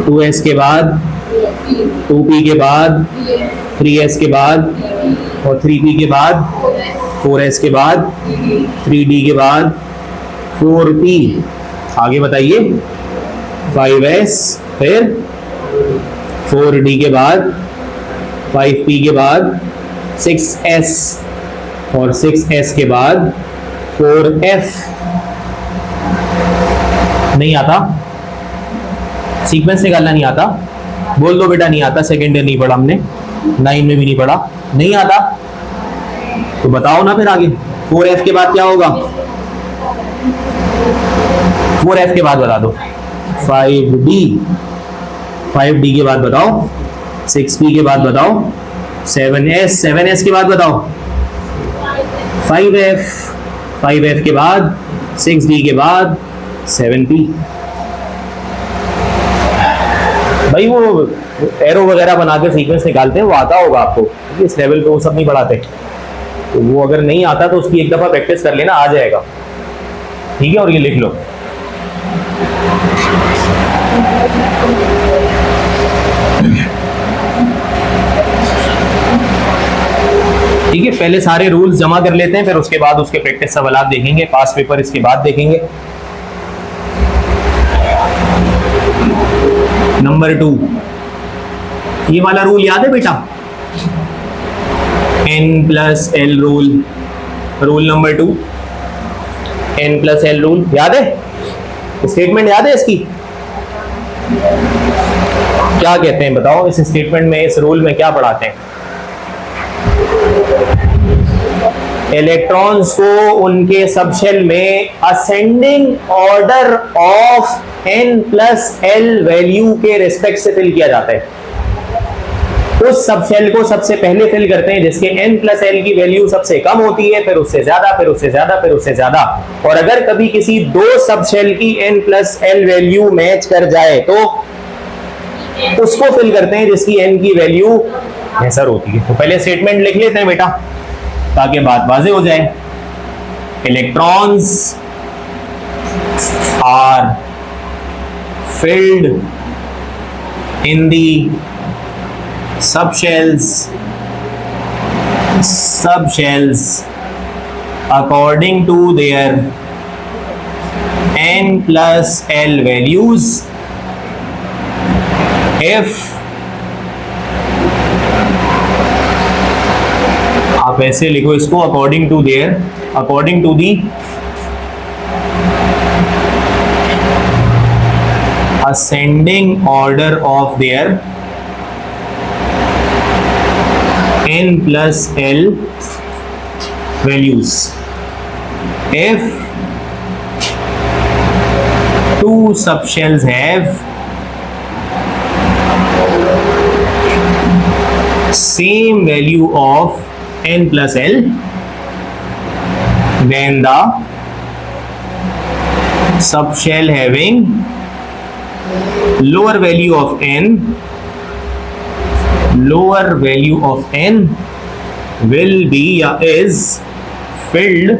2s के बाद 2p के बाद 3s के बाद और 3p के बाद 4s के बाद 3d के बाद 4p, आगे बताइए 5s, फिर 4d के बाद 5p के बाद 6s और 6s के बाद 4f। नहीं आता? सीक्वेंस निकालना नहीं आता? बोल दो बेटा नहीं आता। सेकेंड ईयर नहीं पढ़ा हमने, 9 में भी नहीं पढ़ा, नहीं आता तो बताओ ना फिर आगे। 4f के बाद क्या होगा? 4f के बाद बता दो 5d, 5d के बाद बताओ 6p के बाद बताओ 7s, 7s के बाद बताओ 5f, 5f के बाद 6d के बाद 7p। भाई वो एरो वगैरह बनाकर सीक्वेंस निकालते हैं, वो आता होगा आपको, इस लेवल पे वो सब नहीं पढ़ाते। तो वो अगर नहीं आता तो उसकी एक दफा प्रैक्टिस कर लेना, आ जाएगा। ठीक है, और ये लिख लो। ठीक है, पहले सारे रूल्स जमा कर लेते हैं, फिर उसके बाद उसके प्रैक्टिस सवाल देखेंगे, पास पेपर इसके बाद देखेंगे। नंबर 2, ये वाला रूल याद है बेटा? N+L rule, rule number 2, N+L rule याद है? स्टेटमेंट याद है इसकी? क्या कहते हैं बताओ इस स्टेटमेंट में, इस रूल में क्या पढ़ाते हैं? इलेक्ट्रॉन्स को उनके सबशेल में ascending order of N+L value के रिस्पेक्ट से फिल किया जाता है। उस सबशेल को सबसे पहले फिल करते हैं जिसके N+L की वैल्यू सबसे कम होती है, फिर उससे ज्यादा, फिर उससे ज्यादा, फिर उससे ज्यादा। और अगर कभी किसी दो सबशेल की N+L वैल्यू मैच कर जाए तो उसको फिल करते हैं जिसकी N की वैल्यू लेसर होती है। तो पहले स्टेटमेंट लिख लेते हैं बेटा ताकि बात वाज़ेह हो जाए। Electrons are filled in the subshells according to their N+L values if आप ऐसे लिखो इसको, according to the ascending order of their n plus L values. If two subshells have same value of n plus L, then the subshell having lower value of n will be या is filled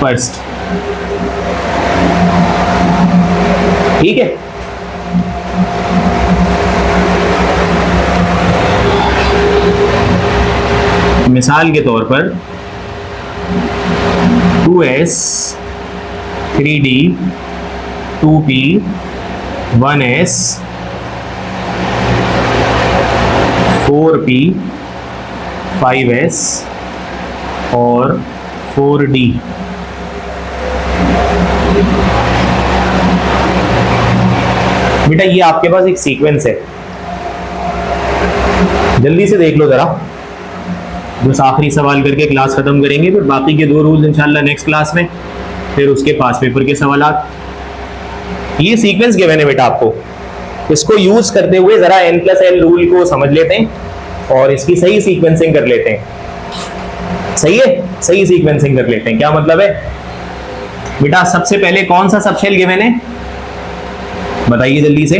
first. ठीक है, मिसाल के तौर पर 2s 3d 2p 1s 4p 5s और 4d. बेटा ये आपके पास एक सीक्वेंस है, जल्दी से देख लो जरा, बस आखिरी सवाल करके क्लास खत्म करेंगे, फिर बाकी के 2 रूल्स इंशाल्लाह नेक्स्ट क्लास में, फिर उसके पास पेपर के सवालात. ये सीक्वेंस गिवन है बेटा आपको, इसको यूज करते हुए जरा n प्लस एल रूल को समझ लेते हैं और इसकी सही सीक्वेंसिंग कर लेते हैं. सही है, सही सीक्वेंसिंग कर लेते हैं. क्या मतलब है बेटा? सबसे पहले कौन सा सबशेल गिवन है बताइए जल्दी से.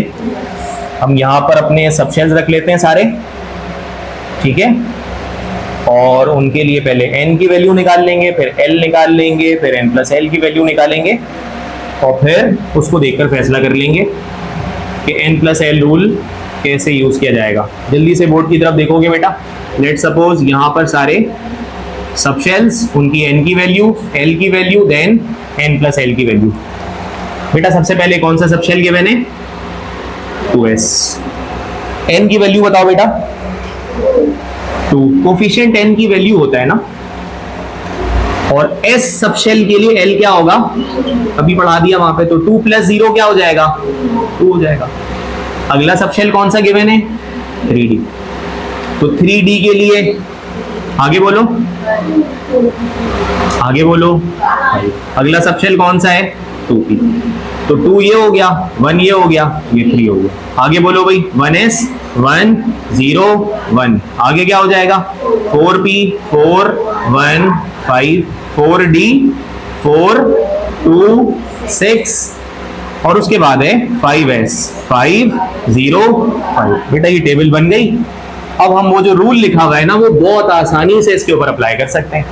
हम यहां पर अपने सबशेल्स रख लेते हैं सारे, ठीक है, और उनके लिए पहले n की वैल्यू निकाल लेंगे, फिर l निकाल लेंगे, फिर n प्लस एल की वैल्यू निकालेंगे और फिर उसको देखकर फैसला कर लेंगे कि n प्लस एल रूल कैसे यूज किया जाएगा. जल्दी से बोर्ड की तरफ देखोगे बेटा. लेट सपोज यहाँ पर सारे सबशेल्स, उनकी n की वैल्यू, l की value, then n plus L की वैल्यू. बेटा सबसे पहले कौन सा सबशेल गिवन है? 2s. n की वैल्यू बताओ बेटा. 2. कोफिशिएंट n की वैल्यू होता है ना, और s सबशेल के लिए l क्या होगा? अभी पढ़ा दिया वहां पे. तो 2 प्लस 0 क्या हो जाएगा? 2 हो जाएगा. अगला सबशेल कौन सा गिवन है? 3d. तो 3d के लिए आगे बोलो, आगे बोलो. अगला सबशेल कौन सा है? 2p. तो 2 ये हो गया, 1 ये हो गया, ये 3 हो गया. आगे बोलो भाई. 1s 1 0 1. आगे क्या हो जाएगा? 4p 4 1 5 4d 4 2 6 और उसके बाद है 5s 5 0 5. बेटा ये टेबल बन गई. अब हम वो जो रूल लिखा हुआ है ना, वो बहुत आसानी से इसके ऊपर अप्लाई कर सकते हैं.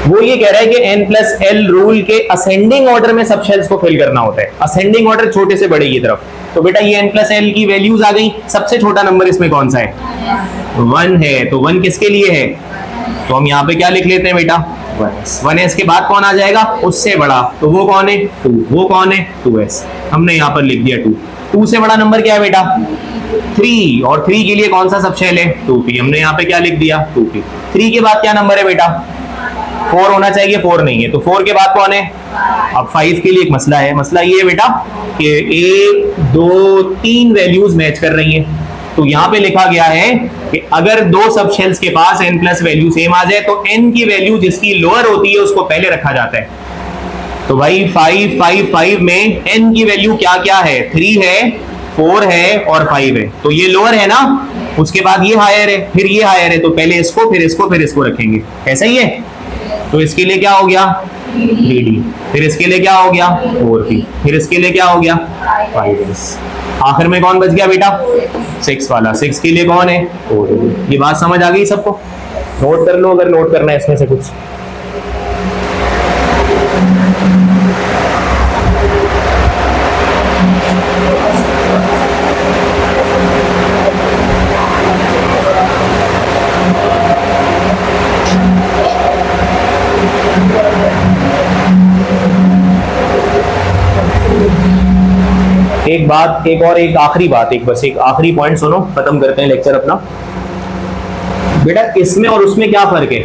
वो ये कह रहा है कि n प्लस एल रूल के असेंडिंग ऑर्डर में सबशेल्स को फिल करना होता है. असेंडिंग ऑर्डर छोटे से बड़े की तरफ. तो बेटा ये n प्लस एल की वैल्यूज आ गई. सबसे छोटा नंबर इसमें कौन सा है? 1 है. तो 1 किसके लिए है? तो हम यहाँ पे क्या लिख लेते हैं बेटा? 1s के बाद कौन आ जाएगा? उससे बड़ा. तो वो कौन है? 2. वो कौन है? 2s. हमने यहाँ पर लिख दिया 2. 2 से बड़ा नंबर क्या है बेटा? 3. और 3 के लिए कौन सा सबशेल है? 2p. हमने यहाँ पे क्या लिख दिया? 2p. 3 के बाद क्या नंबर है बेटा? 4 होना चाहिए, 4 नहीं है. तो 4 के बाद कौन है? अब 5 के लिए एक मसला है. मसला ये है बेटा कि 1 2 3 वैल्यूज मैच कर रही हैं. तो यहाँ पे लिखा गया है कि अगर 2 सबशेल्स के पास n प्लस वैल्यू सेम आ जाए तो n की वैल्यू जिसकी लोअर होती है उसको पहले रखा जाता है. तो भाई 5 5 5 में n की वैल्यू क्या क्या है? 3 है, 4 है और 5 है. तो ये लोअर है ना, उसके बाद ये हायर है, फिर ये हायर है. तो पहले इसको, फिर इसको, फिर इसको रखेंगे. ऐसा ही है. तो इसके लिए क्या हो गया? 3d. फिर इसके लिए क्या हो गया? 4p. फिर इसके लिए क्या हो गया? 5s. आखिर में कौन बच गया बेटा? 6 वाला. 6 के लिए कौन है? 4d. ये बात समझ आ गई सबको? नोट कर लो अगर नोट करना है इसमें से कुछ. एक बात, एक और एक आखिरी बात, एक बस एक आखिरी पॉइंट सुनो, खत्म करते हैं लेक्चर अपना. बेटा इसमें और उसमें क्या फर्क है?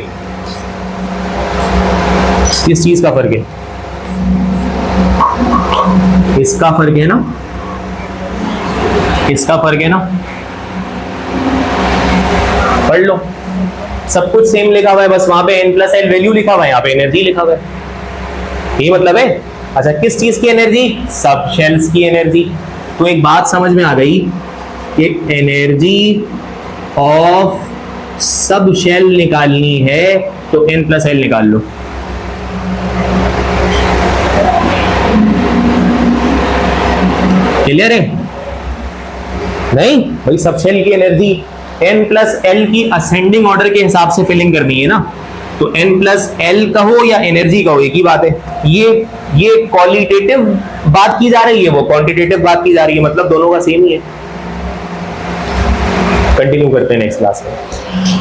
किस चीज का फर्क है? इसका फर्क है ना, इसका फर्क है ना, पढ़ लो, सब कुछ सेम लिखा हुआ है, बस वहां पे n+l वैल्यू लिखा हुआ है, यहाँ पे एनर्जी लिखा हुआ है, ये मतलब है। अच्छा, किस चीज की एनर्जी? सब शेल्स की एनर्जी। तो एक बात समझ में आ गई कि एनर्जी ऑफ सब शेल निकालनी है तो n+l निकाल लो। क्लियर है? नहीं भाई, सब शेल की एनर्जी n+l की असेंडिंग ऑर्डर के हिसाब से फिलिंग करनी है ना, तो n+l कहो या एनर्जी कहो एक ही बात है। ये क्वालिटेटिव बात की जा रही है, वो क्वांटिटेटिव बात की जा रही है, मतलब दोनों का सेम ही है। कंटिन्यू करते हैं नेक्स्ट क्लास में।